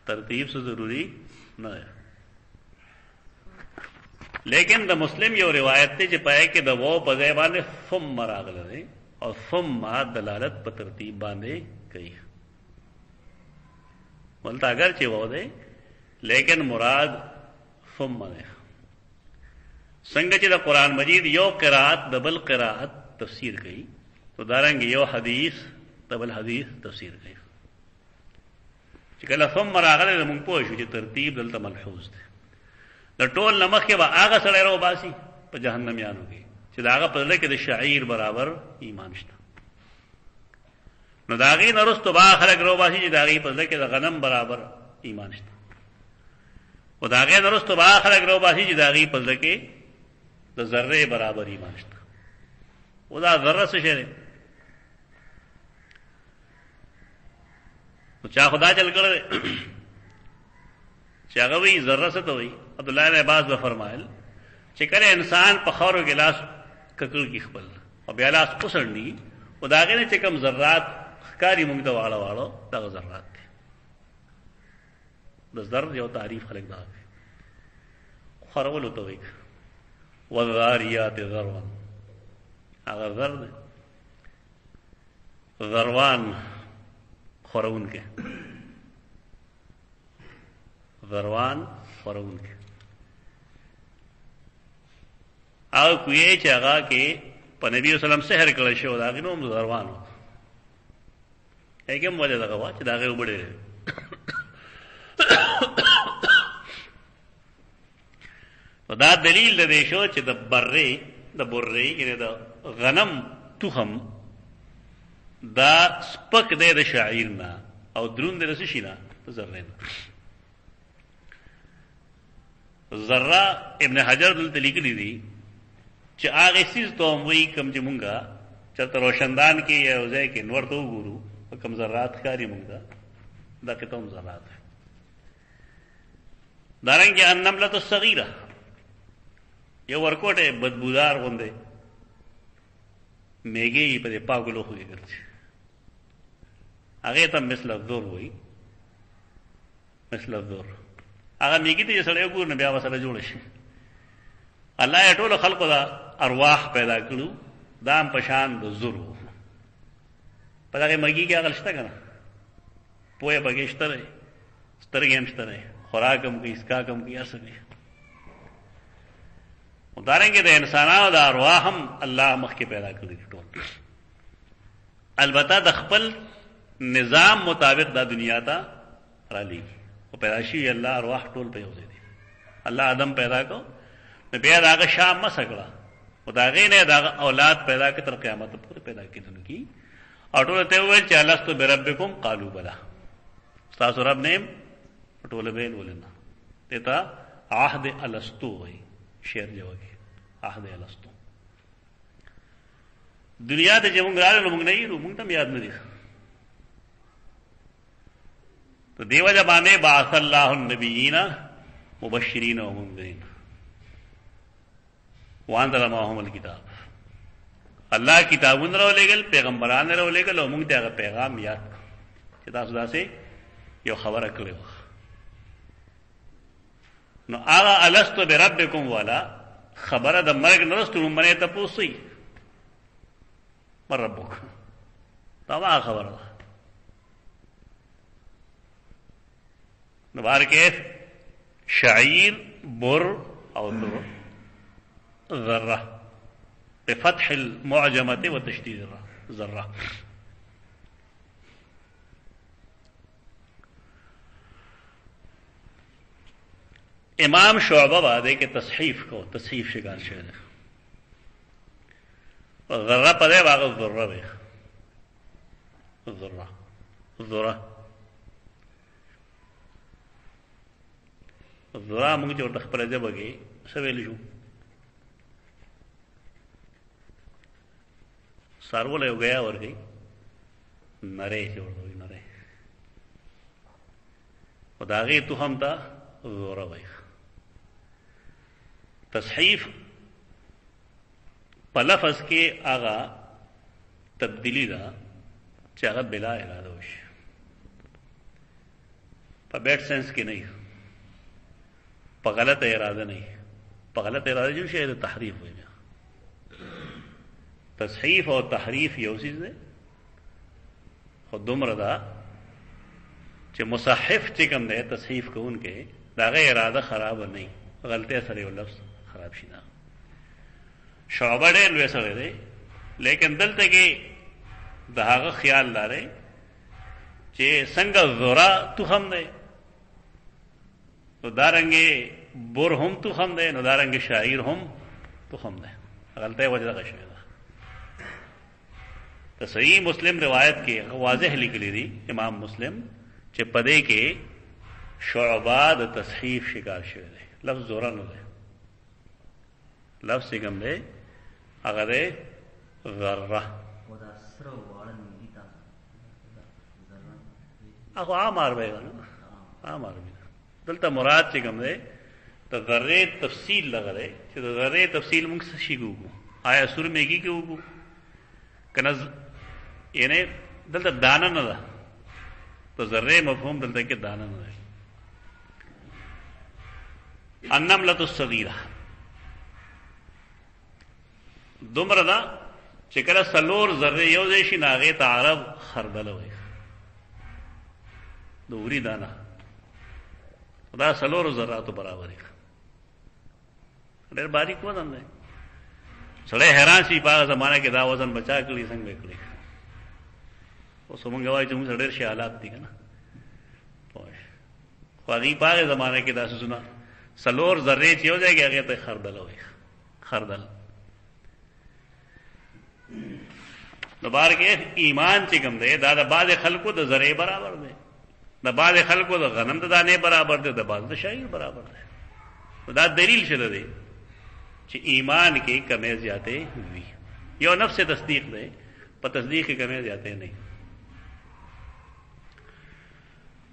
ترتیب سے ضروری نہ ہے لیکن د مسلم یو روایت ته چې پای کې د وو په ځای باندې ثم راغله دي او ثم دلالت په ترتیب باندې کوي ولته اگر چې وو ده لیکن مراد ثم ده څنګه چې د قران مجید یو قرات د بل قرات تفسیر کوي تو دارنګ یو حدیث د بل حدیث تفسیر کوي چې کله ثم راغله موږ پوه شو چې ترتیب دلته ملحوظ ده د ټول نمخ کې به هغه سره راو باسي په جهنميانو کې چې دا هغه په لکه د شعیر برابر ایمان شته نو دا غي نرستو با خلک راو باسي چې دا غي په لکه د غنم برابر ایمان شته او دا غي نرستو با خلک راو باسي چې دا غي په لکه د ذره برابر ایمان شته او دا ذره څه شي او چا خدا چل کړه چې هغه وی ذره څه ته وی عبد الله بن عباس به فرمایل چې کله انسان په خورو ګلاس ککل کې خپل او بیا لاس پسړنی او داګه نه چې کم ذرات ښکاری موږ ته واړه واړه دا ذرات دي د ذر یو تعریف خلک دا خورولو ته وی وذاریات ذروا هغه ذر ذروان خورون کې ذروان خورون کې او کوی چې هغه کې په نبی وسلم سحر کړی شو دا غنو ذروانو هغه موجه دا وا چې دا غو بډې دا دلیل دی شو چې د برې د برې یعنی د غنم تخم دا سپک دی د شاعر نه او درون دی د شي نه ذره نه ذره ابن حجر دلته لیکلی دی چې هغه سیز ته وایي کوم چې مونږه چرته روشندان کې یو ځای کې نور ته وګورو کوم ذرات ښکاری مونږه دا کوم ذرات دارنګه النمله الصغیره یو ورکوټه بدبودار غونډه میګي په پاګلو خوږي ګرځي هغه ته مثل الذر وایي مثل الذر هغه میګي ته سره یو ګور نه بیا وسره جوړ شي الله یې ټول خلقو دا ارواح پیدا کړو دام پشان د زرو په هغه مګي کې هغه شته کنه پوهه بګیشتره سترګې هم شته خوراکم کې اسکا کم کې اسنه ودارنګه د انسانانو د ارواح هم الله مخکې پیدا کړی ټول البته د خپل نظام مطابق د دنیا ته را لېږي او پیدا شي الله ارواح ټول په یو ځای دي الله آدم پیدا کو نو بیا داغه شام مسکړه او داغه نه داغه اولاد پیدا کړ تر قیامت پورې پیدا کیدونکي او ټول ته ویل چې الستو بربکم قالوا بلا تاسو رب نیم ټول به ولنا ته عهد الستو وي شعر جوړي عهد الستو دنیا ته چې موږ راغلو موږ نه یو موږ ته یاد نه دي تو دیو جبانے بعث اللہ النبیین مبشرین و منذرین وانزل معهم الکتاب، اللہ کتابونه راولېږل، پیغمبران راولېږل او موږ ته هغه پیغام یاد کړ چې تاسو داسې یو خبره کړې وه. نو هغه الستو بربکم والا خبره د مرګ نه وروسته لومړی تپوس وي من ربک، دا هغه خبره ده. نو بهر کیف شعیر، بر او ذره بفتح المعجمة وتشديد الذرة. امام شعبہ بادے کے تصحیف کو تصحیف شکار شعر ذرہ پدے باغ ذرہ بے ذرہ ذرہ ذرہ مونږ چې خپل ځبه کې سویل شو سارول یو گیا ورګي نره چې ورته نره خدای ته هم تا ذرہ وای. تصحیف په لفظ کې هغه تبدیلی ده چې هغه بلا اراده وشي، په بیډ سنس کې نه، په غلط اراده نه، په غلط اراده جو شی د تحریف وي. تصحیف او تحریف یو څه ده، خو دومره ده چې مصحف چې کوم دی تصحیف کوونکی دا غیر اراده خراب نه، غلطی سره یو لفظ خراب شي نه. شعبہ ډېر لوی سره دی، لیکن دلته کې د هغه خیال لري چې څنګه ذرا تخم دی نو دارنګې بور هم تخم دی، نو دارنګې شاعر هم تخم دی. غلطی وجه دغه شوی ده. تو صحیح مسلم روایت کې واضح لیکلی دی امام مسلم چې پدې کې شعبہ د تصحیف شکار شوی دی، لفظ ذرا نه دی، لفظ کوم دی هغه دی ذره. هغه عام عربی ده، عام عربی ده. دلته مراد چې کوم دی د ذره تفصیل لغره چې د ذره تفصیل موږ څه شي ګورو، آیا سور میږي کې وګورو کنه، یعنی دلته دانه نه ده، تو ذره مفهوم دلته کې دانه نه ده. النملة الصغیرہ دومره ده چې کله سلور ذره یو ځای شي ناغې ته عرب خردله وایي، د اوري دانه دا سلور ذراتو برابر یې. ډېر باریک وزن دی، سړی حیران شي په هغه زمانه کې دا وزن بچا کړي څنګه کړي. اوس موږ وایو چې موږ ډېر شي حالات دي که نه، خو هغوی په هغې زمانه کې دا څیزونه سلور ذرې چې یو ځای کې هغې ته خردله وایي، خردل. نو بار کې ایمان چې کوم دی دا د بعضې خلکو د ذرې برابر دی، د بعضې خلکو د غنم د دانې برابر دی، د بعض د شاعر برابر دی. نو دا دلیل شته دی چې ایمان کې کمی زیاتې وي. یو نفس تصدیق دی، په تصدیق کې کمی زیاتې نه.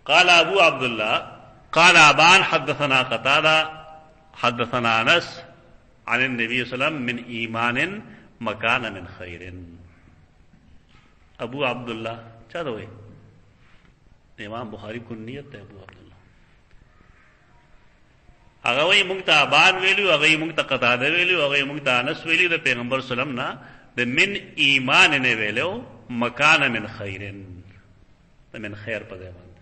قال ابو عبد الله قال ابان حدثنا قتادة حدثنا انس عن النبي صلى الله عليه وسلم من ایمان مکان من خیر. ابو عبد الله چا دوی امام بخاری کنیت ته ابو عبد الله. هغه وی مونږ ته ابان ویلو، هغه مونږ ته قتاده ویلو، هغه مونږ ته انس ویلو. د پیغمبر صلی الله علیه وسلم نه د من ایمان نه ویلو مکان من خیرن، د من خیر په ځای باندې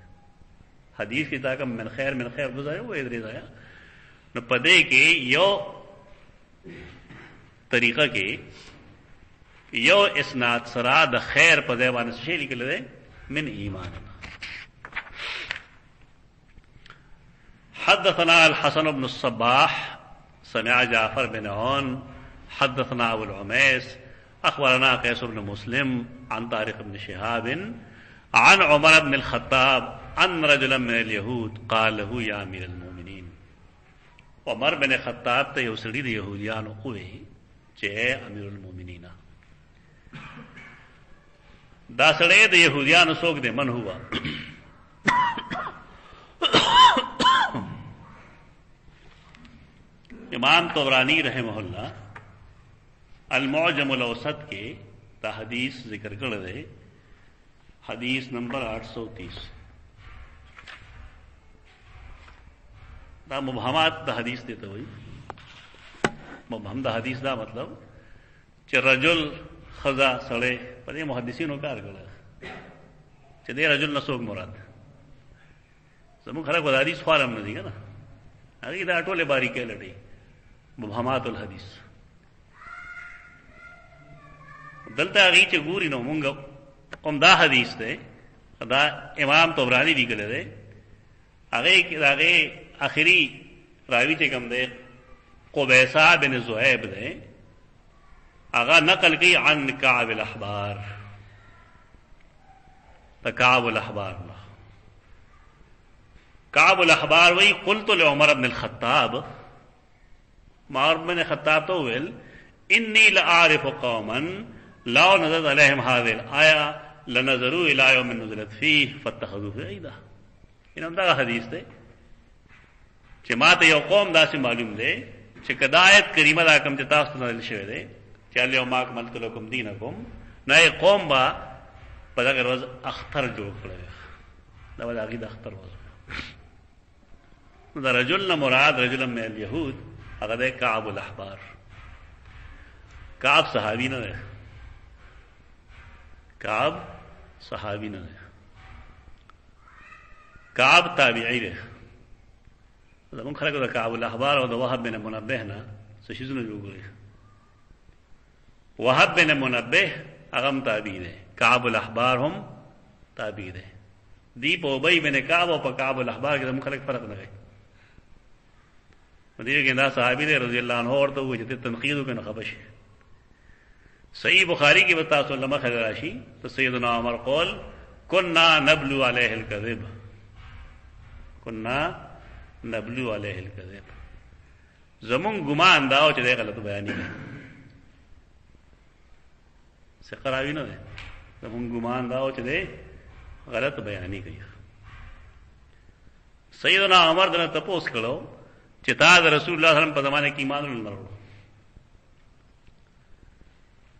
حدیث کې دا کوم من خیر من خیر گزاره وې درې ځای. نو پدې کې یو طریقه کې یو اسناد سره د خیر په ځای باندې شی لیکل دی من ایمان. حدثنا الحسن بن الصباح سمع جعفر بن عون حدثنا ابو العميس اخبرنا قيس بن مسلم عن طارق بن شهاب عن عمر بن الخطاب ان رجلا من اليهود قال له يا امير المؤمنين. عمر بن خطاب ته یو سړي د يهوديانو وې چې امیر المؤمنین. دا سړی د يهوديانو څوک دی؟ من هوا امام طبرانی رحمہ اللہ المعجم الاوسط کے تا حدیث ذکر کر دے، حدیث نمبر 830 دا مبہمات دا حدیث دیتا ہوئی. مبہم دا حدیث دا مطلب چہ رجل خزا سڑے پر یہ محدثینوں کار کرا چہ دے رجل نسوک مراد زمون خلق دا حدیث خوالم ندی گا نا اگر دا اٹولے باری کے لڑی مبہمات الحدیث دلتا اگی چہ گوری نو منگا ام دا حدیث دے دا امام طبرانی دی گلے دے اگے آخری راوی چہ کم دے قبیصہ بن زہیب دے اگا نقل کی عن کعب الاحبار تا کعب الاحبار کعب الاحبار وی قلت لعمر بن الخطاب عمر بن خطاب تو ویل انی لعارف قوما لو نزلت علیہم هذه الآیہ لنظروا الى یوم نزلت فیہ فاتخذوا فی عیدہ. انہوں دا حدیث دے چھ ما تے یو قوم دا سے معلوم دے چھ کدایت کریمہ دا کم چتاست نازل شوے دے چھ الیوم اکملت لکم دینکم نئے قوم با پس اگر روز اختر جوڑ پڑے دا وجہ عقید اختر روز دا رجل مراد رجل من الیہود اگر دے کعب الاحبار. کعب صحابی نہ دے، کعب صحابی نہ دے، کعب تابعی دے. زمون خلق دا کعب الاحبار او دا وهب بن منبه نا سشیزنو جو گئے. وهب بن منبه اغم تابعی دے، کعب الاحبار هم تابعی دے. دی پا ابی بن کعب او پا کعب الاحبار کے زمون خلق فرق نہ گئے. مدیر کے انداز صحابی دے رضی اللہ عنہ اور تو وہ جتے تنقیدوں کے نخبش. صحیح بخاری کی بتا سو لما خیراشی تو سیدنا عمر قول کننا نبلو علیہ الکذب، کننا نبلو علیہ الکذب. زمون گمان داو چھ دے غلط بیانی ہے سقراوی نہ دے، زمون گمان داو چھ دے غلط بیانی گئی. سیدنا عمر دن تپوس کرو چتا رسول اللہ صلی اللہ علیہ وسلم پا زمانے کی ایمان لنرو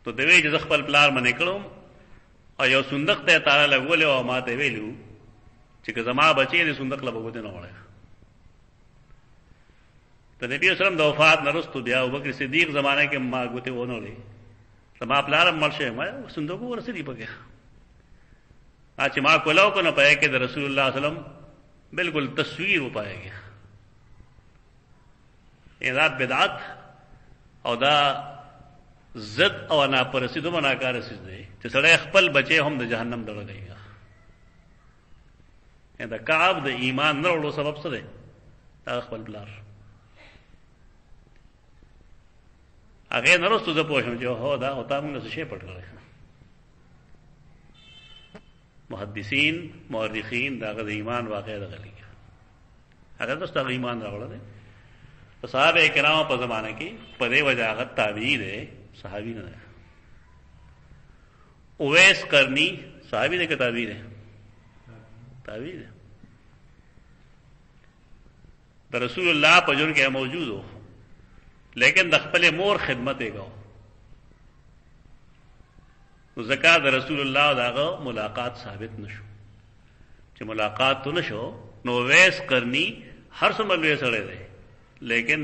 تو دوی چې خپل پلار باندې کړم او یو صندوق ته تاړه لګولې او ماته ویلو چې که زما بچی دې صندوق له بوته نه وړه. ته نبی اسلام د وفات نه وروسته بیا ابوبکر صدیق زمانه کې ما ګوته ونه لري زما پلار مرشه ما صندوق ورسېدی پکې چې ما کولاو کو نه پای کې د رسول الله صلی الله علیه وسلم بالکل تصویر و پایږي. دا بدعت او دا زد او انا پرستی دو مناکار سیز دے چھ سڑے خپل بچے ہم دا جہنم دڑ گئی گا. دا کعب دا ایمان نرولو سبب سدے دا خپل بلار اگے نرستو دا پوشم جو ہو دا ہوتا منگا سشے پڑ گئے. محدثین مورخین دا غد ایمان واقع دا غلی گا اگر دستا ایمان راولا دے صحابہ کرام پا زمانہ کی پدے وجہ آغت تابعی دے صحابی نہ دے. اویس کرنی صحابی دے کہ تابعی دے؟ تابعی دے. دا رسول اللہ پا جن کے موجود ہو لیکن دخپل مور خدمت گو زکا دا رسول اللہ داغا ملاقات ثابت نشو چھ ملاقات تو نشو نو اویس کرنی ہر سملوے سڑے دے لیکن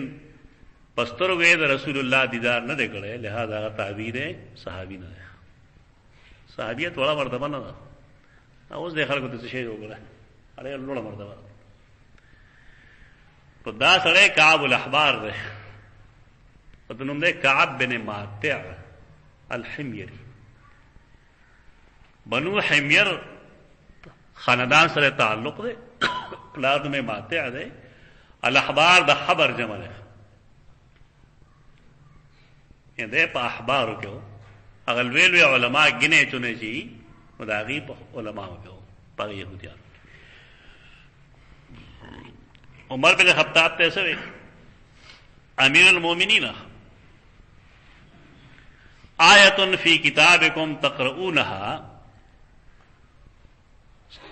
پستر وے دا رسول اللہ دیدار نہ دے کرے لہذا تعبیر صحابی نہ دے. صحابیت بڑا مرتبہ نہ دا اس دے خلق تو شے ہو گئے ارے اللہ مرتبہ تو دا سڑے کعب الاحبار دے فتنم دے کعب بن ماتع الحمیری. بنو حمیر خاندان سره تعلق دے اولاد میں ماتع دے. الاحبار دا خبر جمع ہے دے پا احبارو کیو اگر ویلوی علماء گنے چنے چی مداغی پا علماء کیو پا یہودیان. عمر بن خطاب تیسے امیر المومنین آیت فی کتابکم تقرؤونہا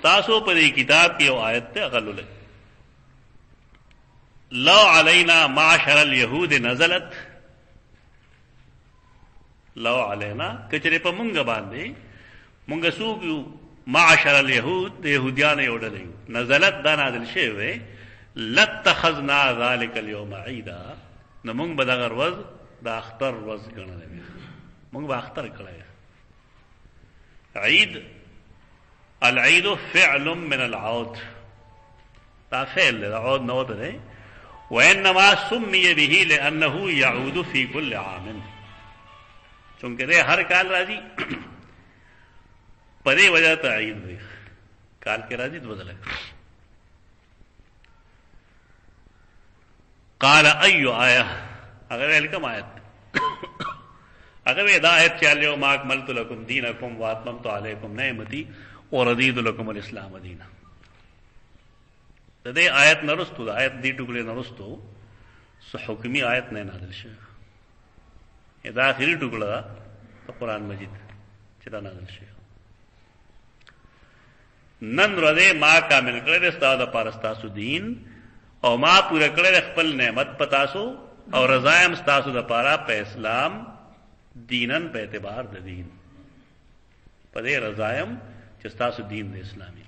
تاسو پر کتاب کی آیت تے اغلو لے لو علینا معشر اليهود نزلت، لو علینا کچره په مونږ باندې، مونږ سوق یو معشر اليهود د يهوديان یو ډله یو، نزلت دا نازل شوی، لاتخذنا ذلك اليوم عيدا، نو مونږ به دغه ورځ د اختر ورځ ګڼلې، مونږ به اختر کړی. عید، العید فعل من العود، دا فعل دا عود نو ده، وانما سمي به لانه يعود في كل عام، چونکه ده هر کال راځي په دې وجه ته عید دی، کال کې راځي د بدله. قال اي آیه، هغه ویل کوم آیت؟ هغه دا آیت چې اليوم اکملت لكم دینکم واتممت علیکم نعمتي ورضیت لكم الاسلام دینا. د دې آیت نرستو، د آیت دې ټوکړې نرستو سو حکمی آیت نه نازل شوه، دا اخري ټوکړه د قرآن مجید چې دا نازل شوه. نن ورځې ما کامل کړی ستاسو د پاره ستاسو دین، او ما پوره کړی خپل نعمت پتاسو، او رضایم ستاسو د پاره په اسلام دینن په اعتبار د دین، په دې رضایم چې ستاسو دین د اسلامي.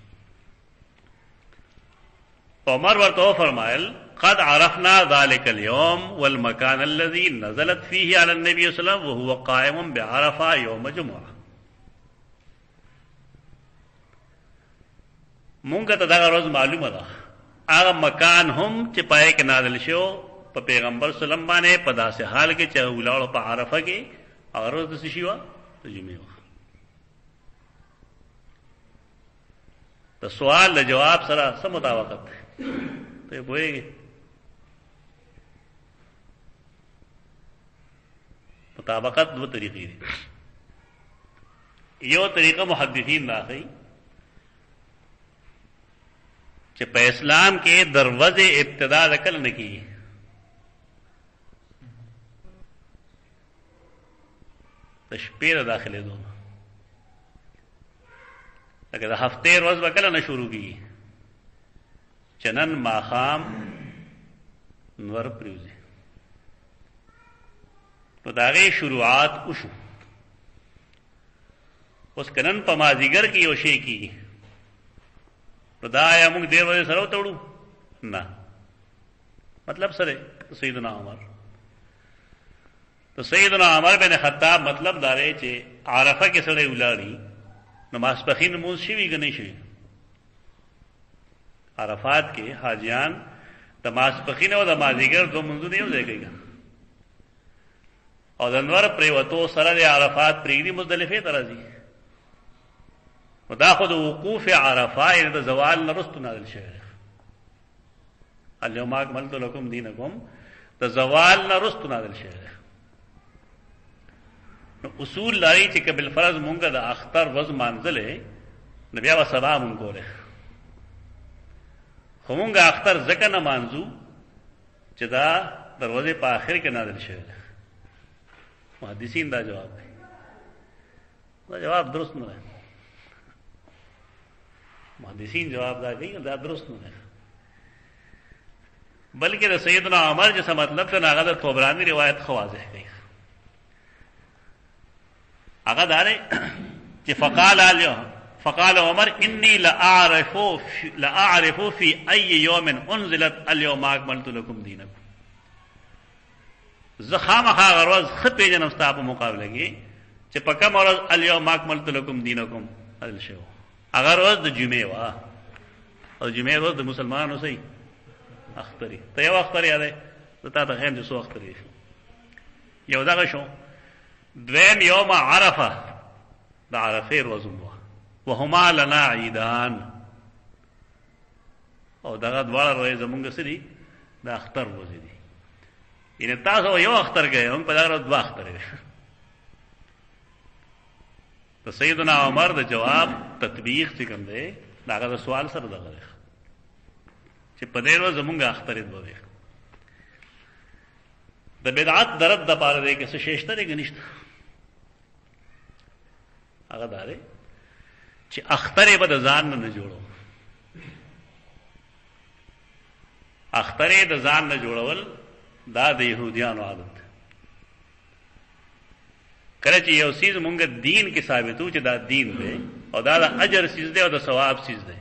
عمر ورته فرمایل قد عرفنا ذلك اليوم والمكان الذي نزلت فيه على النبي صلى الله عليه وسلم وهو قائم بعرفه يوم جمعه. مونږ ته دا ورځ معلومه ده، هغه مکان هم چې پای کې نازل شو په پیغمبر صلی الله علیه وسلم باندې په داسې حال کې چې ولاړ په عرفه کې، هغه ورځ د څه شي وه؟ د جمعې وه. د سوال د جواب سره څه مطابقت دی؟ ته پوهېږې؟ مطابقت دو طریقې دي. یو طریقه محدثین دا ښیي چې په اسلام کې دروازه ابتدا د کله نه کېږي، د شپې د داخلېدو نه، لکه د هفتې ورځ به کله نه شروع کېږي چې نن ماښام نور پرېوځي، نو د هغې شروعات وشو. اوس که نن په مازدیګر کې یو شی کېږي، نو دا آیا موږ ډېر ورځې سره وتړو؟ نه. مطلب سره سیدنا عمر، تو سیدنا عمر بن خطاب مطلب دا دی چې عرفه کې سړی ولاړي نو ماسپښین لمونځ شوي که نه شوي؟ عرفات کې حاجیان د ماسپښین او د مازدیګر دوه لمونځونه یو ځای کوي، او د انور پرېوتو سره د عرفات پرېږدي، مزدلفې ته راځي. نو دا خو د وقوف عرفه یعنې د زوال نه وروسته نازل شوی دی. اليوم اکملت لکم دینکم د زوال نه وروسته نازل شوی دی. نو اصول لري چې که بالفرض مونږ د اختر ورځ مانځلې، نو بیا به سبا مونږ کولی، خو مونږ اختر ځکه نه مانځو چې دا د ورځې په آخر کې نازل شوی دی. محدثین دا جواب دی، دا جواب درست نه دی. محدثین جواب دا کوي دا درست نه دی، بلکې د سیدنا عمر جیسا مطلب ته هغه د طبراني روایت خو واضح کوي. هغه دا دی چې فقال عمر انی لاعرف فی ای یوم انزلت اليوم اکملت لکم دینکم. زه خامخا هغه ورځ ښه پېژنم ستا په مقابله کې چې په کومه ورځ اليوم اکملت لکم دینکم نازل شوی. هغه ورځ د جمعې وه، او جمعې ورځ د مسلمانانو صحیح اختري. ته یو اختر یادی؟ زه تا ته ښیم چې څو اخترې شو. یو دغه شو، دویم یوم عرفه د عرفې ورځ وه، وهما لنا عیدان، او دغه دواړه ورځې زمونږ څه دي؟ د اختر ورځې دي. یعنې تاسو یو اختر کوئ، موږ په دغه ورځ دوه اخترې. د سیدنا عمر د جواب تطبیق چې کوم دی د هغه د سوال سره دغه دی چې په دې ورځ زمونږ اخترې دوه وي. د بدعت د رد دپاره دی که څه شی شته دی که نشته؟ هغه دا دی چې اخترې به د ځان نه جوړو، اخترې د ځان نه جوړول دا د يهوديانو عادت. کله چې یو سیز مونږ دین کې ثابتو چې دا دین دی او دا د اجر سیز دی او د ثواب سیز دی،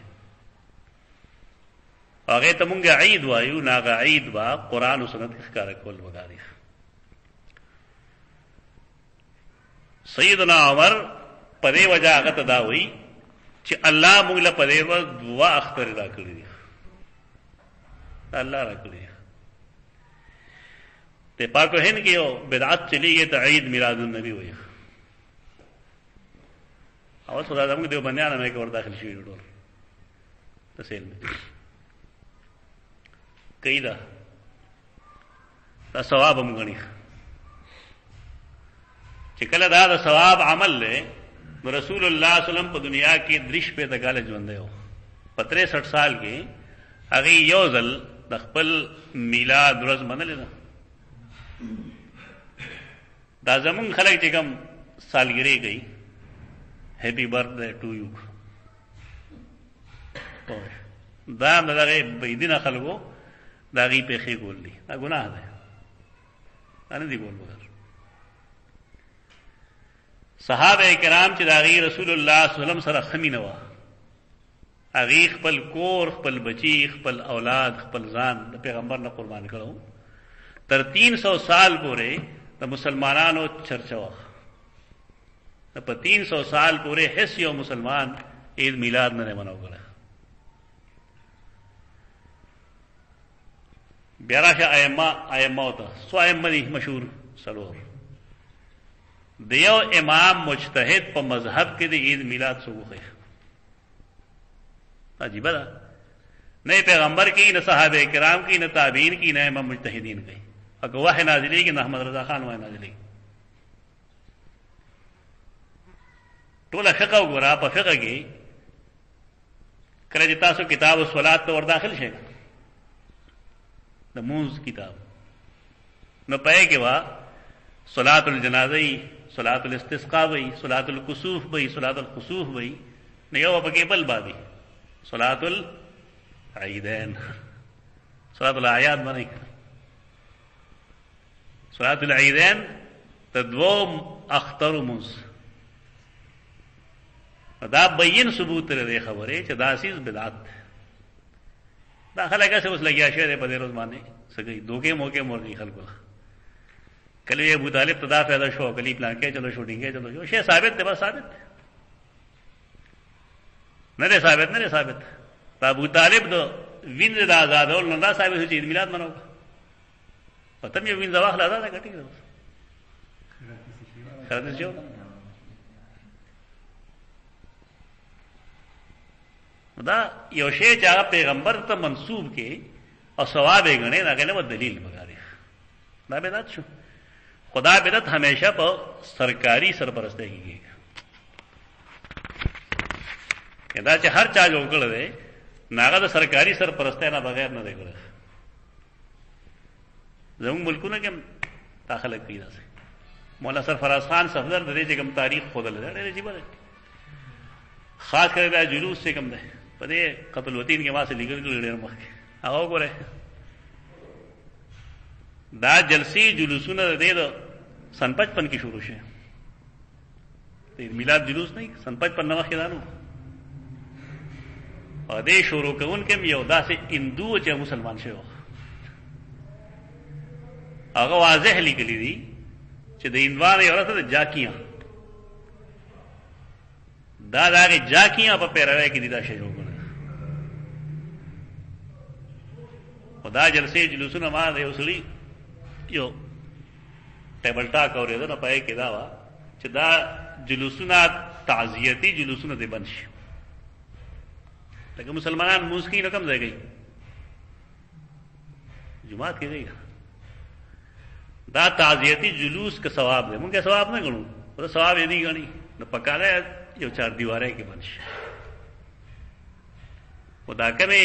هغه ته مونږ عید وایو، ناغه عید با قرآن او سنت ښکارا کول وګاري. سیدنا عمر په دې وجه هغه ته دا وایي چې الله مونږ له په دې ورځ دوا اختر را کړی دی، الله را کړی. ته پاکو هند کې یو بدعت چلیږي ته عید میلاد النبی وایي، او خدای زموږ دیو بنیانه مې کې ور داخل شي ډول تسهیل کیدا دا ثواب هم غني چې کله دا د ثواب عمل له رسول الله صلی الله علیه وسلم په دنیا کې درش په دګاله ژوند دی، په 63 سال کې هغه یو ځل د خپل میلاد ورځ منل نه. دا زمون خلک چې کوم سالګری کوي هیپی برث ټو یو، دا دغه بيدینه خلکو دا غي په خې ګول دي، دا ګناه ده، دا نه دی ګول وګر. صحابه کرام چې دا غي رسول الله صلی الله علیه وسلم سره خمینه وا، هغه خپل کور، خپل بچی، خپل اولاد، خپل ځان د پیغمبر نه قربان کړو. تر 300 سال پورې د مسلمانانو چرچا وا، په 300 سال پورې هیڅ یو مسلمان عید میلاد نه مناو کړ. بیا راشه ائمه ته سو ائمه دي مشهور سلور، دیو امام مجتهد په مذهب کې د عید میلاد سوغه عجیب ده، نه پیغمبر کی، نه صحابه کرام کی، نه تابعین کی، نه امام مجتهدین کی. اگر وحی نازلی کی، نه احمد رضا خان وحی نازلی. ټول فقہ وګورا، په فقہ کې کله چې تاسو کتاب الصلات ته ور داخل شئ، د موز کتاب نو پای کې وا صلات الجنازه، صلات الاستسقاء وی، صلات الکسوف وی، صلات الخسوف وی، نه یو په کې بل بابي صلات العیدین، صلات الاعیاد باندې صلات العیدین تدوم اختر موز. دا بین ثبوت لري خبره چې دا سیز بدعت دا خلک څه اوس لګیا شه په دې روز باندې سګي دوکې موکې مرغي خلکو. کله ابو طالب تدا پیدا شو، کلی پلان کې چلو شوټینګ کې چلو شی ثابت دی، بس ثابت نه دی، ثابت نه دی ثابت. ابو طالب دو وین د آزادول نه دا ثابت چې عید میلاد منو پته مې وین زواخ لادا دا کټی خلاص شو. دا یو شی چې هغه پیغمبر ته منسوب کې او ثواب یې غني، دا غنه دلیل مګاری دا بدعت شو. خدا بدعت ہمیشہ په سرکاری سرپرستی کیږي، دا چې هر چا جوړ کړل دی ناغه د سرکاری سرپرستی نه بغیر نه دی کړی. زموږ ملکونه کې داخله کوي داسې. مولا سرفراز خان صفدر د دې کوم تاریخ خودل دی ډېر عجیب دی، خاص کر دا جلوس سے کم ده په دې قتل وطین کې واسه لګل ډېر مخکې هغه وګوره. دا جلسی جلوسونه د سن 55 کې شروع شوه، د میلاد جلوس نه سن 55 نو خدانو او دې شروع کون کې یو داسې هندو چې مسلمان شوی هغه واضح لیکلی دي چې د هندوانو یو راته جاکیاں دا داغه جاکیاں په پیروي کې دي دا شی جوړ خدا جلسه جلوسونه ما د یو سړي یو ټیبل ټاک اورېده نه پای کې دا وا چې دا جلوسونه تعزیتی جلوسونه دي بنشي لکه مسلمانان موسیقي نه کم ځای گئی جمعات کې گئی دا تعزیتی جلوس کا ثواب دی مونږه ثواب نه غنو دا ثواب یې دی غني نو پکاره یو چار دیواره کې بنشي خدا کمه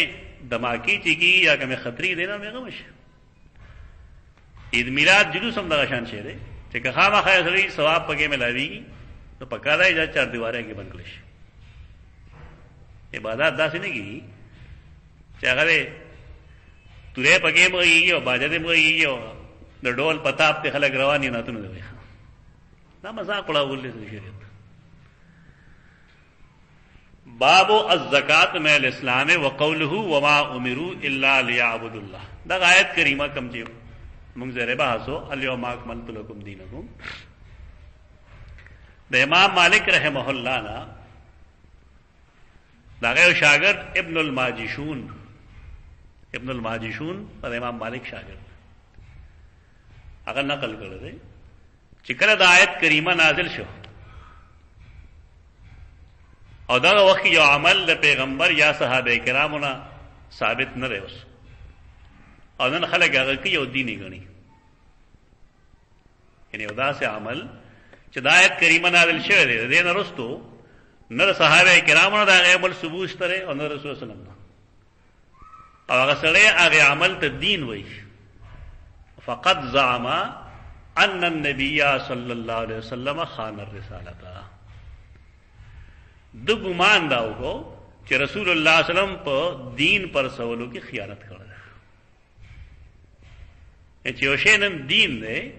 دماکی چیږي یا کمه خطرې دی نه مګه مشه عید میلاد جلوس هم دغه شان شه دی چې که خامخا سړي ثواب پکې ملاوي نو پکاره یې چار دیواره کې بند کړي عبادت داسې نه کیږي چې هغه تورې پکې مغيږي او باجه دې مغيږي او د ډول پتاپ ته خلک رواني نه تونه دی دا مذاق وړاولې د شریعت. باب الزکات من الاسلام وقوله وما امروا الا ليعبدوا الله. دا آیت کریمه کم چې موږ زره بحثو اليوم اكملت لكم دينكم د امام مالک رحمه الله نا دا غو شاګرد ابن الماجشون پر امام مالک شاګرد هغه نقل کړی دی چې کله د آیت کریمه نازل شو او دا وخت یو عمل د پیغمبر یا صحابه کرامو نه ثابت نه رهوس او نن خلک هغه کې یو دیني غني یعنی دا سه عمل چې د آیت کریمه نازل شوی دی دین رستو نه صحابه کرامو نه دا عمل ثبوت تره او نه رسول الله صلی او هغه سره هغه عمل ته دین وایي. فقط زعم ان النبي صلی الله علیه وسلم خان الرسالة. د ګمان دا وکړو چې رسول الله صلی الله علیه وسلم په دین پر سوالو کې خیانت کړل. چې یو شی نن دین دی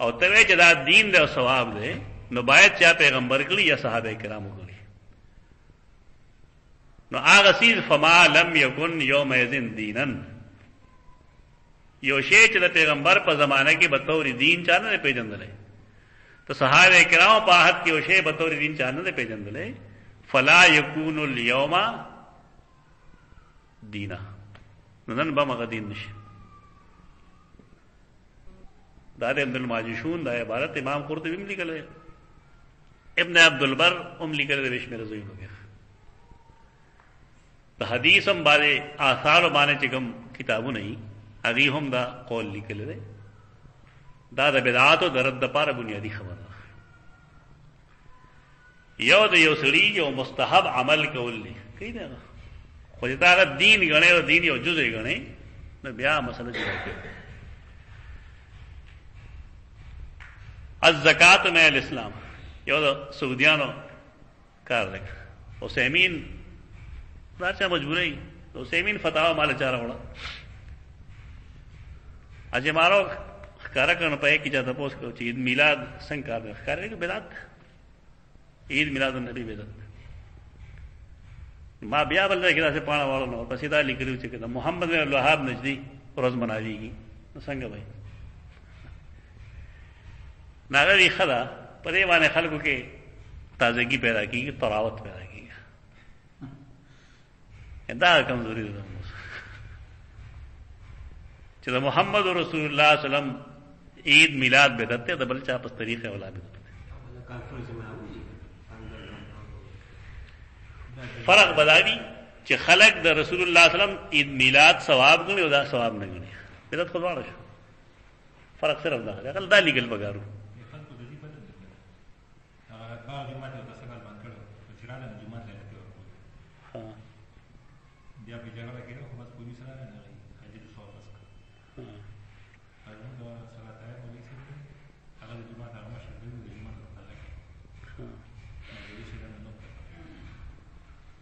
او ته چې دا دین دی او ثواب دی نو باید چې پیغمبر کړي یا صحابه کرامو کړي. نو هغه سیز فما لم یکن یومئذ دینا یو شی چې د پیغمبر په زمانه کې به تور دین چا نه پیژندلې ته صحابه کرام په حق کې یو شی به تور دین چا نه پیژندلې فلا یکون اليوم دینا نن به مغه دین نشي. دا د ابن الماجشون دا عبارت امام قرطبی هم لیکل ابن عبد البر هم لیکل د بشمیر زوی وغیرہ د حدیث هم باندې آثار باندې چې کوم کتابونه نه هغه هم دا قول لیکل دی دا د بدعات او د رد لپاره بنیادی خبره یو د یو سړي یو مستحب عمل کول دي کوي دا خو دا دین غنې او دین یو جزء غنې نو بیا مسله جوړه. الزکات من الاسلام یو د سعودیانو کار دی. عثیمین راځه مجبورای عثیمین فتاوا مال چاره وړه اجه مارو کار کنه پې کی جاته پوس کو چې عید میلاد څنګه کار دی کار دی بدعت عید میلاد النبی بدعت. ما بیا بل کې دا څه پاڼه والو نو پسې دا لیکلو چې محمد بن الوهاب نجدی ورځ مناویږي څنګه وای ناغری خدا په دې باندې خلکو کې تازگی پیدا کیږي طراوت پیدا کیږي دا کمزوري ده چې محمد رسول الله صلی الله علیه وسلم عید میلاد بدعت ده بل چا په طریقې ولا بدعت. فرق بداوی چې خلق د رسول الله صلی الله علیه وسلم عید میلاد ثواب غني او دا ثواب نه غني بدعت خو واړه شو. فرق صرف دا دی دا لیګل بګارو بیا په جګړه کې خو بس پولیس را نه غي حاجی د صوت اسک هغه د صلات ہے مولوی صاحب هغه د جمعه هغه مشه د جمعه په خلا کې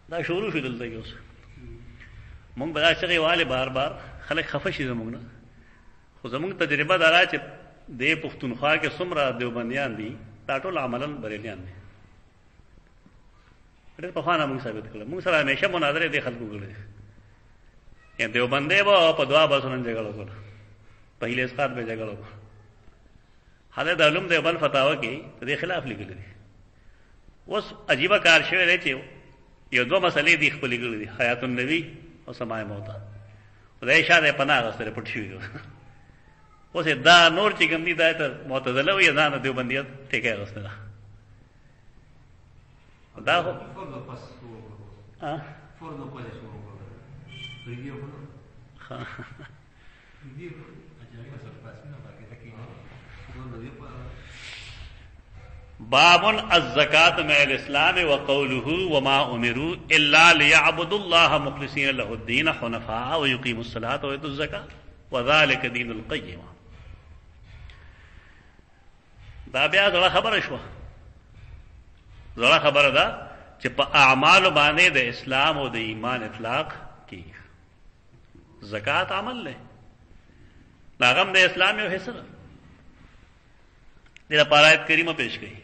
دا شروع شو دلته اوس مونږ بلا شغي والے بار بار خلک خفه شي زمونږ نه خو زمونږ تجربه دارا چې د پښتونخوا کې څومره دیوبندیان دي دا ټول عملاً بریلیان دي. ډېر په خانه موږ ثابت کړل موږ سره همیشه مناظره دي خلکو کړل یا دیوبندې و په دعا باسن جګړه وکړه پهله اسقاط به جګړه وکړه حاله د علوم دیوبند فتاوا کې د خلاف لیکل دي. اوس عجیب کار شوی دی چې یو دوه مسلې دي خپل کړل دي حیات النبی او سماع موت خدای شاده پناه سره پټ شوی اوس دا نور چې کوم دي دا ته معتزله وي ځان دیوبندیت ټیکه غوښتنه دا هو فرض پس فرض پس ریډیو ها ریډیو اجازه سره پاس نه باقي تکي باب الزکات من الاسلام وقوله وما امروا الا ليعبدوا الله مخلصين له الدين حنفاء ويقيموا الصلاه ويؤتوا الزكاه وذلك دين القيم. دا بیا ځله خبره شو زړه خبره ده چې په اعمال باندې د اسلام او د ایمان اطلاق کیږي زکات عمل له لاغم د اسلام یو حصہ د آیت کریمه پیش کړي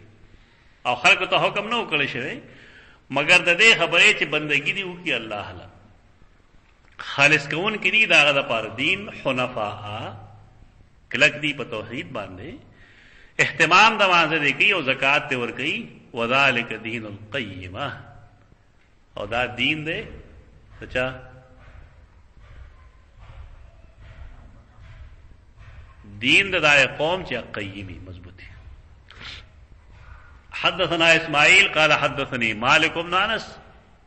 او خلق ته حکم نه وکړي شوی مگر د دې خبرې چې بندگی دی وکي الله له خالص کون کې دی داغه د پر دین حنفاء کلک دی په توحید باندې اهتمام د مانزه دی کوي او زکات ته ور کوي وذالک دین القیمه او دا دین دی سچا دین د دای قوم چې قیمی مضبوطی حدثنا اسماعیل قال حدثني مالك بن انس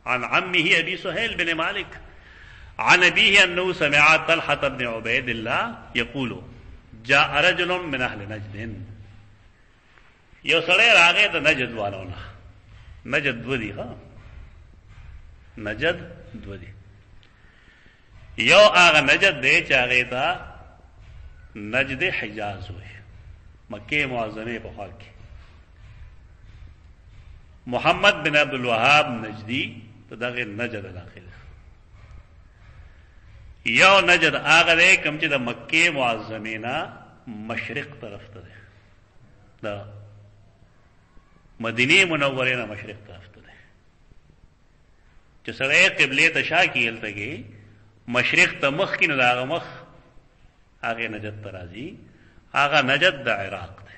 عن عمه ابي سهيل بن مالك عن ابيه انه سمع طلحه بن عبيد الله يقول جاء رجل من اهل نجد یو سړی راغی د نجد والونه نجد ودی ها نجد ودی یو هغه نجد دی چې هغه ته نجد حجاز وي مکه معظمه په خوا کې محمد بن عبد الوهاب نجدی ته دغه نجد داخله یو نجد هغه دی کوم چې د مکه معظمه نه مشرق طرف ته دی دا مدینه منوره نه مشرق طرف ته دی چې سره قبله ته شا کیلتهږي مشرق ته مخ کې نه داغه مخ هغه نجد ترازی هغه نجد د عراق دی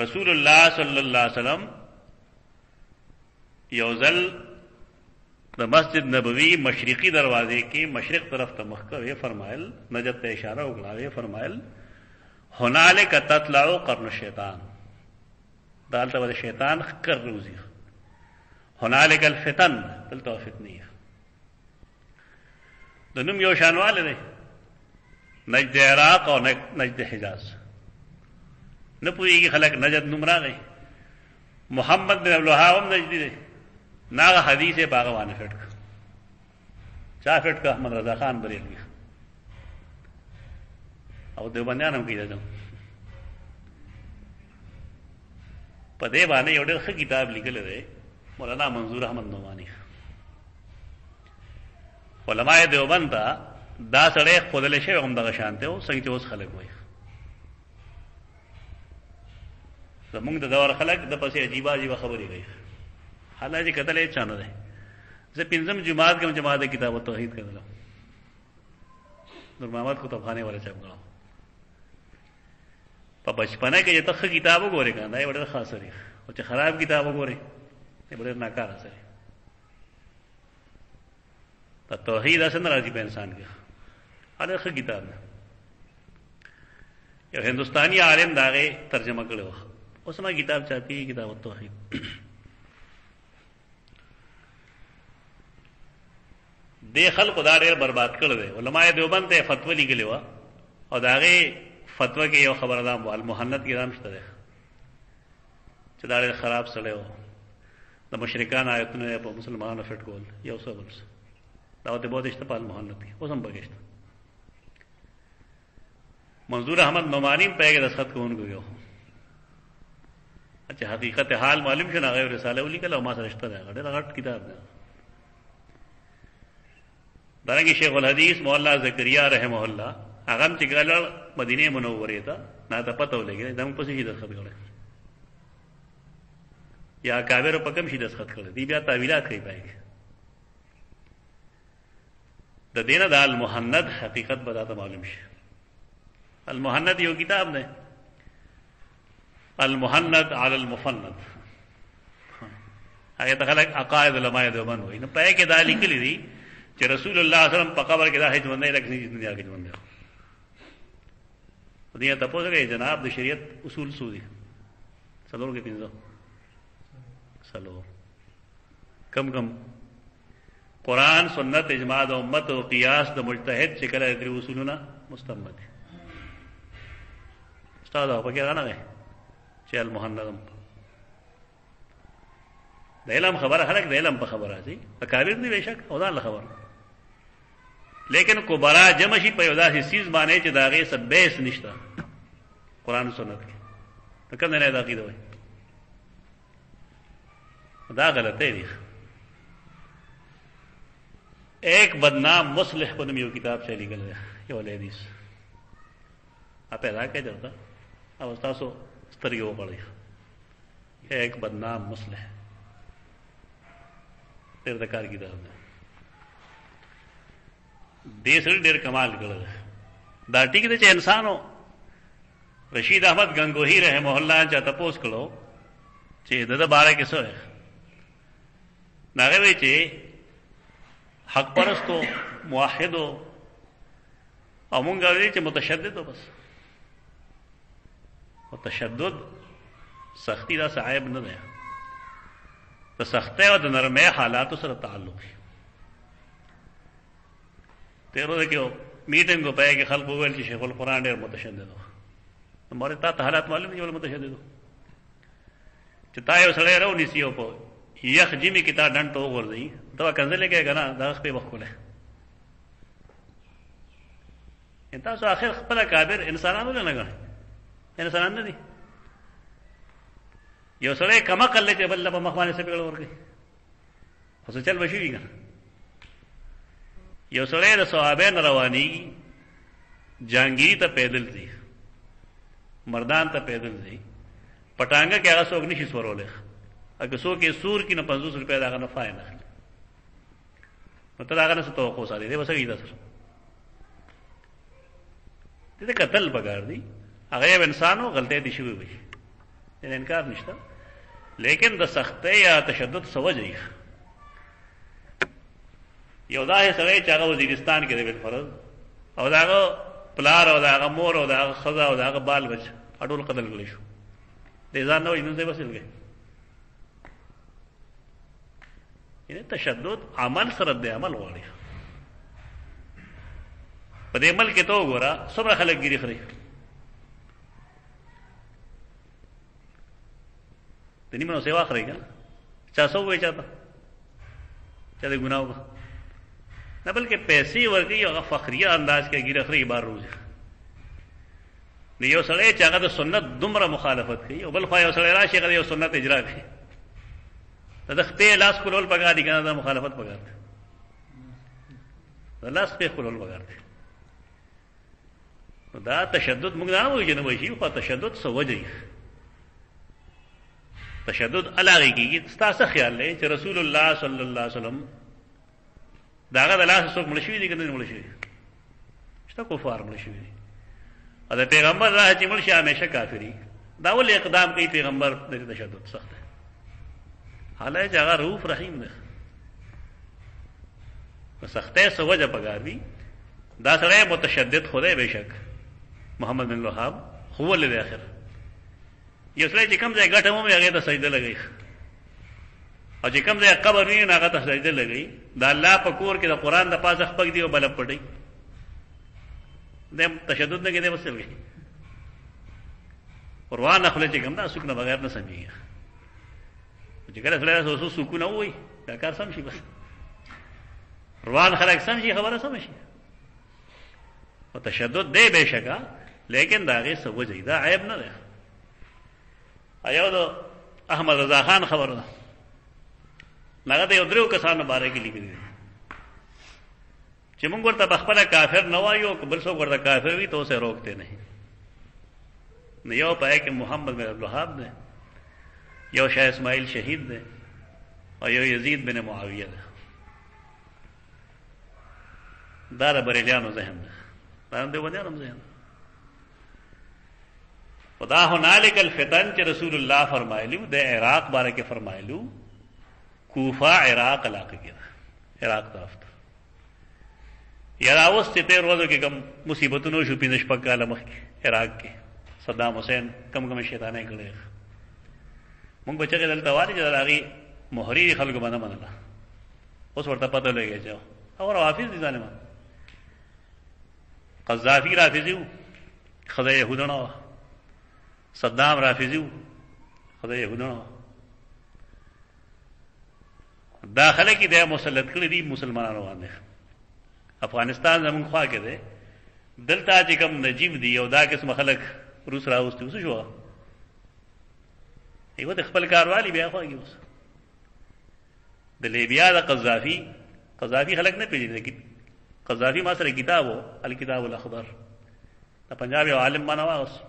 رسول الله صلی الله علیه وسلم یوزل د مسجد نبوی مشرقی دروازے کې مشرق طرف ته مخ کوي فرمایل نجد ته اشاره وکړه فرمایل هنالک تطلع قرن الشیطان دالته ول شیطان خکر روزي هنالک الفتن دلته فتنه د نوم یو شانواله دی نجد عراق او نجد حجاز نه پوهیږي خلک نجد نوم راغی محمد بن عبد الوهاب هم نجدی دی ناغه حدیث باغوانه فټ چا فټ کا احمد رضا خان بریلوی او دیوبندیان هم کیدل په دې باندې یو ډېر ښه کتاب لیکل دی مولانا منظور احمد نعمانی علماء دیوبند دا سړی خودل شي هم دغه شانته او څنګه چې اوس خلک وایي زمونږ د دور خلک د پسې عجیب عجیب خبرې کوي حالانکه کتل یې چانه ده زه پنځم جماعت کوم جماعت کتاب توحید کړل نور محمد کتابخانه ولا چاپ کړو په بچپنه کې ته ښه کتاب وګورې کنه دا ډېر خاص لري او چې خراب کتاب وګورې دا ډېر ناکاره سره ته توحید اسنه راځي په انسان کې هغه ښه کتاب ده یو هندستاني عالم داغه ترجمه کړو اوس ما کتاب چاپی کتاب توحید د خلق دا ډېر برباد کړل دي علماء دیوبند ته فتوا لیکلې و او داغه فتوا کې یو خبره ده المحنت کې نام شته ده چې دا ډېر خراب سره و د مشرکان آیتونه په مسلمانانو فټ کول یو څه بل څه دا ته بہت استپال محنت کې اوس هم بګشت منظور احمد نعمانی په کې دسخط کوونکو یو اچھا حقیقت حال معلوم شنه غیر رساله ولیکل او ما سره شته ده ډېر غټ کتاب ده دارنګه شیخ الحدیث مولا زکریا رحمه الله هغه چې ګل مدینه منوره ته نه ته پته ولګی دمو پسې شي دسخط کړي یا کاویر په کوم شي دسخط کړي دی بیا تعویلات کوي پای د دینه د المحند حقیقت بداته معلوم شي المحند یو کتاب نه المحند علی المفند هغه ته خلک عقاید علماء دیوبند وایي نو پای کې دا لیکلي دي چې رسول الله صلی الله علیه وسلم په قبر کې دا هیڅ باندې راکې دنیا کې ژوند دی دنیا ته پوهیږي جناب د شریعت اصول سودي څلور کې پنځه څلور کم قرآن سنت اجماع د امت او قیاس د مجتهد چې کله د اصولنا مستمد استاد په کې راغله چې المحنم د علم خبره خلک د علم په خبره دي اکابر دي بشک او دا خبره لیکن کبرا جمع شي په یو داسې سیز باندې چې داغه سب بیس نشته قرآن او سنت کې ته کوم نه دا کیدوي دا غلطه دي ایک بدنام مصلح په نوم یو کتاب چې لیکل دی یو حدیث پیدا کې درته او تاسو سترګې وغړئ ایک بدنام مصلح ډېر د کار کتاب دی دې سره ډېر کمال کړی دا ټیک دی چې انسانو رشید احمد گنگوہی رحمه الله چا تپوس کړو چې د باره کې څه هغه وی چې حق پرستو موحدو او مونږ وی چې متشددو بس متشدد سختی دا صعب نه ده ته سختي او د نرمه حالاتو سره تعلق دی تیرو د کېو میټینګ په پای کې خلک وویل چې شیخ القرآن ډېر متشدد و مورې تا ته حالات معلوم دي ول متشدد چې تا یو سړی راونیسي او په یخ جمی کې تا ډنډ ته وغورځوي ته به کنځلې کوې که نه دا خپې به ښکلی تاسو آخر خپله کابر انسانانو له نه ګڼئ انسانان نه دي یو سړی کمعقل دی چې بل له په مخ باندې سپېړه ورکوي خو څه چل به شوي که نه یو سړی د صحابه نه روانېږي جهانګیري ته پیدل ځي مردان ته پیدل ځي پټانګه کې هغه څوک نشي سورولی اګه څوک یې سور کړي نو 50 روپۍ د هغه نه فاین اخلي نو ته د هغه نه څه توقع ساتې دی به څه کوي دا سره دې ته کتل پکار دي هغه یو انسان و غلطۍ دې شوي وي دې انکار نشته لیکن د سختۍ یا تشدد څه وجه یې یو داسې سړی چې هغه وزیرستان کې دی بالفرض او د هغه پلار او د هغه مور او د هغه ښځه او د هغه بال بچ ټول قتل کړی شو دې ځان نه وایي نن ځای بس لګی یعنې تشدد عمل سره د عمل غواړي په دې ملک کې ته وګوره څومره خلک ګیري خوري د نیمه سیوا خوري که چا څه ووایي چاته چا د ګناه وکړه نه بلکې پیسې ورکوي هغه فخریه انداز کې ګیره خوري بار روزي نو یو سړی چې هغه د سنت دومره مخالفت کوي او بل خوا یو سړی راشي هغه د یو سنت اجرا کوي د خپې لاس کولول پکار دي که نه دا مخالفت پکار دی د لاس خپې کولول پکار دی نو دا تشدد موږ نه وایو چې نه وایي خو تشدد څه وجه وي تشدد هغې کېږي ستا څه خیال دی چې رسول الله صلی الله علیه وسلم د هغه د لاسه څوک مړه شوي دي که نه دي مړه شوي شته کفار مړه شوي دي او د پیغمبر راه چې مړ شي همیشه کافري دا ولې اقدام کوي پیغمبر د تشدد سخت دی حالانکه چې هغه رؤوف رحیم دی په سختۍ څه وجه پکار دي دا سړی متشدد خو دی بېشک محمد بن الوهاب خو ولې دی اخر یو سړی چې کوم ځای ګټه ومومي هغې ته سجده لګوي او چې کوم ځای قبر وي نو هغه ته سجده لګوي د الله په کور کې د قرآن د پاسه خپک دي او بله پټوي دی تشدد نه کې دی بس لګوي قرآن اخلی چې کوم دا څوک نه بغیر نه سمجېږي چې کله سړی اوس سکون ووایي دا کار سم شي بس روان خلک سم شي خبره سم شي او تشدد دی بېشکه لیکن د هغې څه وجه دا عیب نه دی یو د احمد رضا خان خبره ده هغه د یو درېو کسانو باره کې لیکلي دي چې موږ ورته پخپله کافر نه وایو که بل څوک ورته کافر وي ته اوسې روکتے نہیں نو یو پای کې محمد بن عبدالوهاب دی یو شاه اسماعیل شهید دی او یو یزید بن معاویه دی دا د بریلیانو ذهن دی دا د دیوبندیانو ذهن دی خدا هنالک الفتن چې رسول الله فرمایلو د عراق باره کې فرمایلو کوفه عراق علاقه کې ده عراق طرف ته یا اوس چې تېر ورځو کې کوم مصیبتونو شو 15 شپږ کاله مخکې عراق کې صدام حسین کم شیطانۍ کړی مونږ به چغې دلته واري چې د هغې مهري خلکو به نه منله اوس ورته پته لګی چې هغه رافظ دي ظالمان قذافي رافظي و ښځه یهودڼه وه صدام رافظي و ښځه یهودڼه وه دا خلک یې دی مسلط کړي دي مسلمانانو باندې افغانستان زمونږ خوا کې دی دلته چې کوم نجیب دي او دا قسمه خلک روس راوستي اوس شو یو د خپل کاروالي بیا خواږي اوس د لیبیا د قذافي قذافی خلق نه پیژني قذافی ما سره کتابو الکتاب الاخضر دا پنجاب یو عالم باندې واغس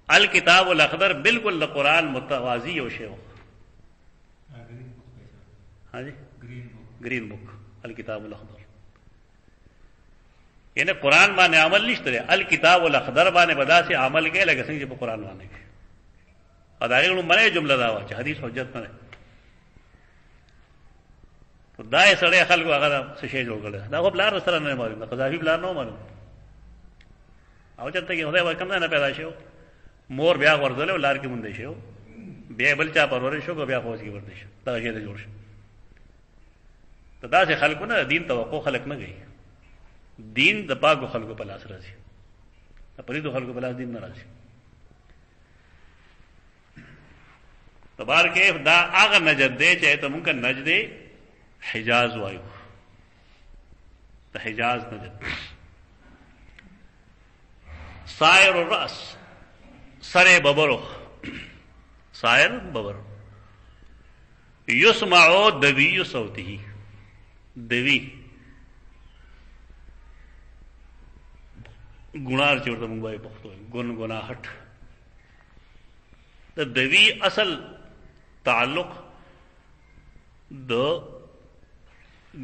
الکتاب الاخضر بالکل د قران متوازی یو شی و. ها جی گرین بک الکتاب الاخضر یعنی قران باندې عمل نشته. الکتاب الاخضر باندې بداسي عمل کې لکه څنګه په قران باندې کې اداغه باندې جمله دا و چې حدیث حجت نه خدای سره خلکو هغه څه شی جوړ کړل. دا خو بلار سره نه معلوم ده قذافی بلار نه معلوم او چرته کې خدای ورکم نه پیدا شو مور بیا ورځل لار کې مونږ شو بیا بل چا پرورش شو بیا فوج کې ورته شو دا شی ته جوړ شو. دا چې خلکو نه دین توقع خلک نه گئی دین د پاکو خلکو په لاس راځي د پریدو خلکو په لاس دین نه راځي. تبار کې دا هغه نجد دی چې ته مونږه نجد حجاز وایو د حجاز نجد سائر الراس سر ببرو سائر ببر یسمع دوی صوته دوی گنار چورته مونږ وایو پښتو گنگناهټ د دوی اصل تعلق د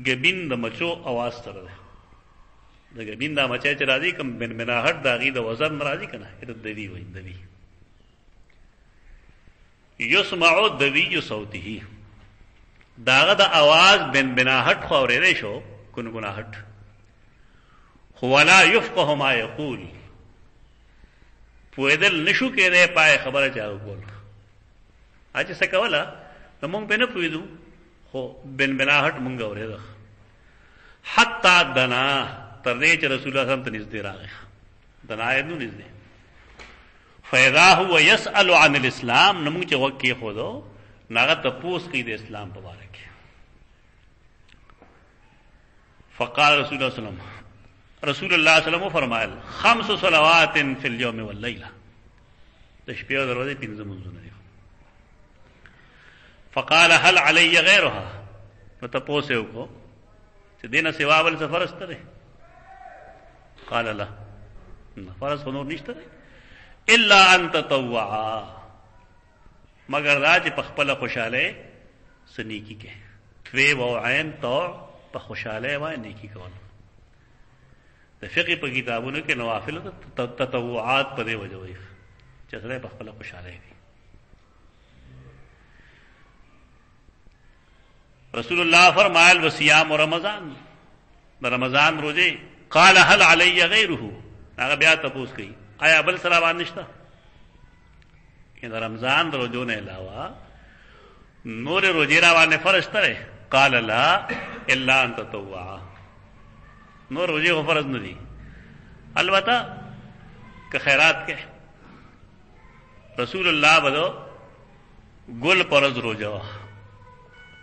گبین د مچو आवाज سره ده. د گبین د مچای چې راځي کوم بنبناهټ د غي د وزن راځي کنه ته دوی وایي دوی یسمع دوی صوته داغه د आवाज بنبناهټ خو اورېدې شو گنگناهټ هو لا يفقه ما يقول پویدل نشو کېده پای خبره چا وکول اځه څه کوله نو مونږ په نه پویدو خو بنبناهټ مونږ اورېده حتا دنا تر دې چې رسول الله صلی الله علیه وسلم ته نږدې راغی دنا یې نو نږدې فاذا هو يسأل عن الاسلام نو مونږ چې وکي خو دو ناغه تپوس کې د اسلام په اړه کې فقال رسول الله صلی الله علیه وسلم رسول الله صلی الله علیه وسلم فرمایل 5 صلوات فی اليوم واللیلہ د شپې او د ورځې 5 منځونه دي. فقال هل علی غیرها نو تاسو یو کو چې دینه سوا بل سفر استره قال لا فرض نور نشته الا ان تطوعا مگر دا چې په خپل خوشاله سنیکی کې توی و عین تو په خوشاله و نیکی کول. د فقه په کتابونو کې نوافل تطوعات په دې وجه وي چې سره په خپل خوشاله دي. رسول الله فرمایل وصيام رمضان د رمضان روزه قال هل علی غیره هغه بیا تاسو کوي آیا بل سره باندې نشته ان رمضان روزو نه علاوه نور روزه را باندې فرض تره قال لا الا ان تطوعا نور روزه خو فرض نه دي البته که خیرات کې رسول الله بدو ګل پرز روزه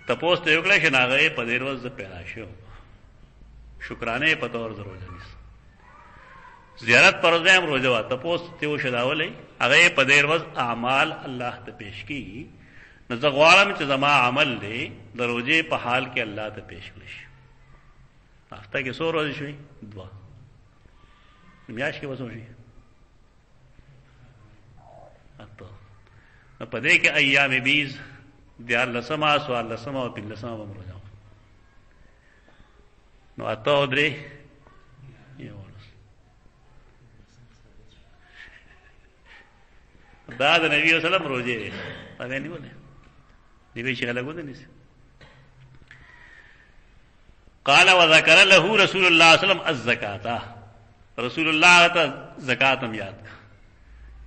تپوس ته یو کله چې ناغه په دې ورځ پیدا شو شکرانه په تور روزه نيس زیارت پر ځای هم روزه وا تپوس ته و شداولې هغه په دې ورځ اعمال الله ته پیش کی نو زه غواړم چې زما عمل دې د روزه په حال کې الله ته پیش کړي هفته کې 100 ورځې شوي دوا میاش کې وسو شي اته نو په دې کې ایام بیز دیار لسما سوال لسما او پن لسما بم روزه نو اته درې دا د نبی صلی الله علیه وسلم روزه هغه نیولې دی چې هغه غوډه نيسي. قال وذكر له رسول الله صلی الله علیه وسلم الزکات رسول الله ته زکات هم یاد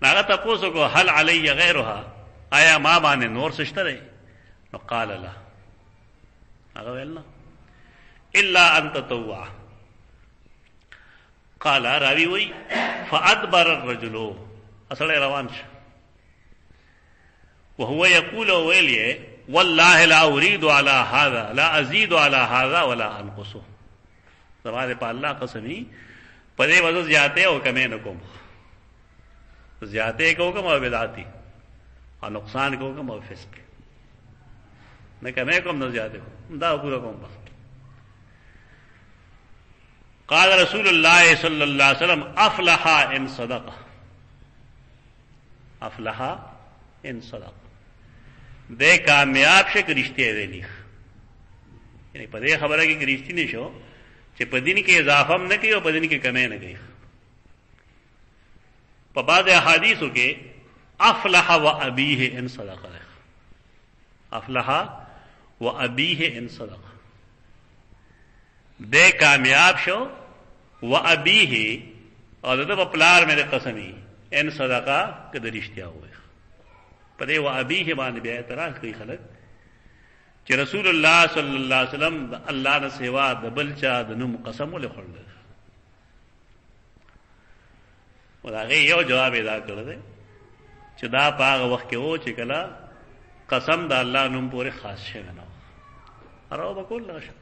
هغه تاسو کو هل علی غیرها آیا ما باندې نور سشتره نو قال لا هغه ویل الا ان تطوع قال راوی وی فادبر الرجل اصل روان شه وهو يقول ويلي والله لا اريد على هذا لا ازيد على هذا ولا انقصه زمانه په الله قسمی پدې وځ زیاته او کمې نه کوم زیاته کو کوم او بدعتي او نقصان کو کوم او فسق نہ کمے کم نہ زیادہ ہو دا پورا قوم بس. قال رسول اللہ صلی اللہ علیہ وسلم افلح ان صدق، افلح ان صدق، دے کامیاب شک رشتے ویلی، یعنی پدے خبر ہے کہ رشتی نہیں شو کہ پدین کے اضافہ نہ کی اور پدین کے کمے نہ گئی. بعض احادیث کے افلح و ابیہ ان صدق، افلح و ابیہ ان صدق، دے کامیاب شو و ابیہ اور دب پلار میں قسمی ان صدقہ کہ رشتہ ہوئے. پدے و ابیہ مان بیا اعتراض کوئی خلق کہ رسول اللہ صلی اللہ علیہ وسلم اللہ نے سوا دبل چا دنم قسم لکھڑ دے. یو جواب ادا کر دے چې دا پاغ وخت کې وو چې کله قسم د الله نوم پورې خاص شوی نه و راو بکول نشه.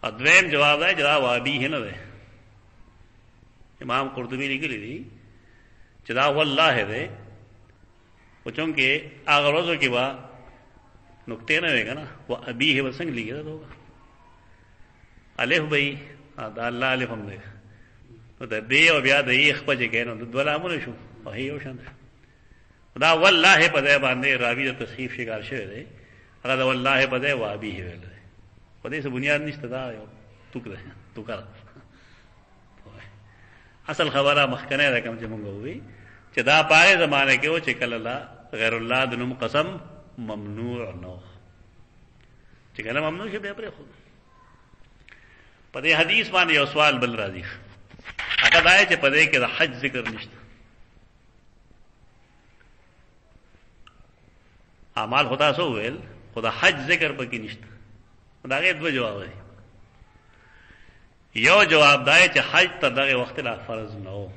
ادویم جواب دی چې دا وابی نه دی. امام قرطبی لیکلی دی چې دا والله دی، و چونکہ هغه ورځو کې با نقطې نه وي که نه و ابیه به څنګه لیکي دا ہوگا الف بی دا الله الف هم دی نو د بی او بیا د یې خپه چې کینو د دوه لامونه شو او هي یو شان دا والله په دې باندې راوی د تصحیف شکار شوی دی. هغه دا والله په دې وابیه ویل دی، په دې څه بنیاد نشته، دا یو توک دی توکر. اصل خبره مخکنه ده کوم چې مونږ وی چې دا پاره زمانه کې و چې کله الله غیر الله د نوم قسم ممنوع نو چې کله ممنوع شي بیا پرې خو. په دې حدیث باندې یو سوال بل راځي، هغه دا چې په دې کې د حج ذکر نشته، اعمال خدا سو ویل خدا حج ذکر پکې نشته. دا غي دوه جواب دی. یو جواب دا چې حج ته دغه وخت لا فرض نه و،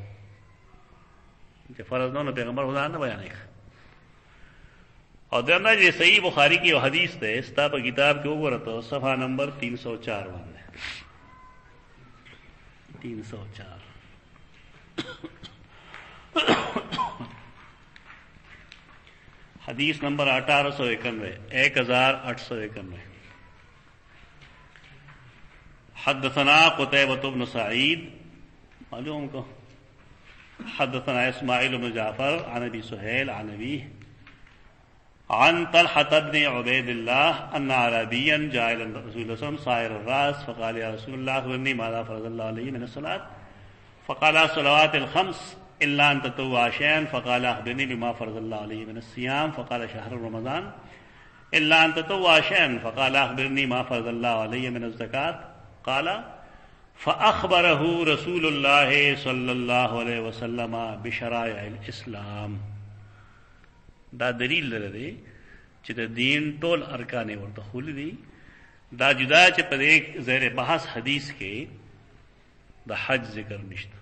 چې فرض نه پیغمبر خدا نه بیانې. اور دینا یہ صحیح بخاری کی حدیث ہے، استاب کتاب کے اوپر تو صفحہ نمبر 304 باندې 304 حدیث نمبر 1891 1891. حدثنا قتيبة بن سعيد معلوم کو حدثنا اسماعيل بن جعفر عن ابي سهيل عن ابيه عن طلحة بن عبيد الله أن عربيا جاء إلى الرسول صلى الله عليه وسلم صائر الرأس فقال يا رسول الله أخبرني ماذا فرض الله علي من الصلاة؟ فقال الصلوات الخمس إلا أن تطوع شيئا. فقال أخبرني بما فرض الله علي من الصيام؟ فقال شهر رمضان إلا أن تطوع شيئا. فقال أخبرني ما فرض الله علي من الزكاة؟ قال فأخبره رسول الله صلى الله عليه وسلم بشرائع الإسلام. دا دلیل لري چې د دین ټول ارکان ورته خول دي. دا جدا چې په دې زیر بحث حدیث کې د حج ذکر نشته،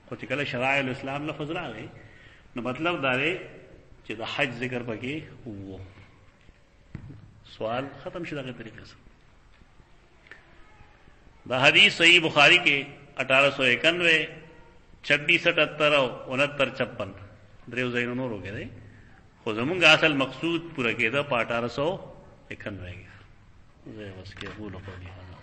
خو چې کله شرائع الاسلام لفظ راغی نو مطلب دا دی چې د حج ذکر پکې وو. سوال ختم شي دغه طریقې سره. دا حدیث صحیح بخاری کې 1891 26 78 او 69 56 دریو ځایونو نور وګورئ. خو زمونږ اصل مقصود پورا کېده په 1891 کې. زه بس کې اقول قولي هذا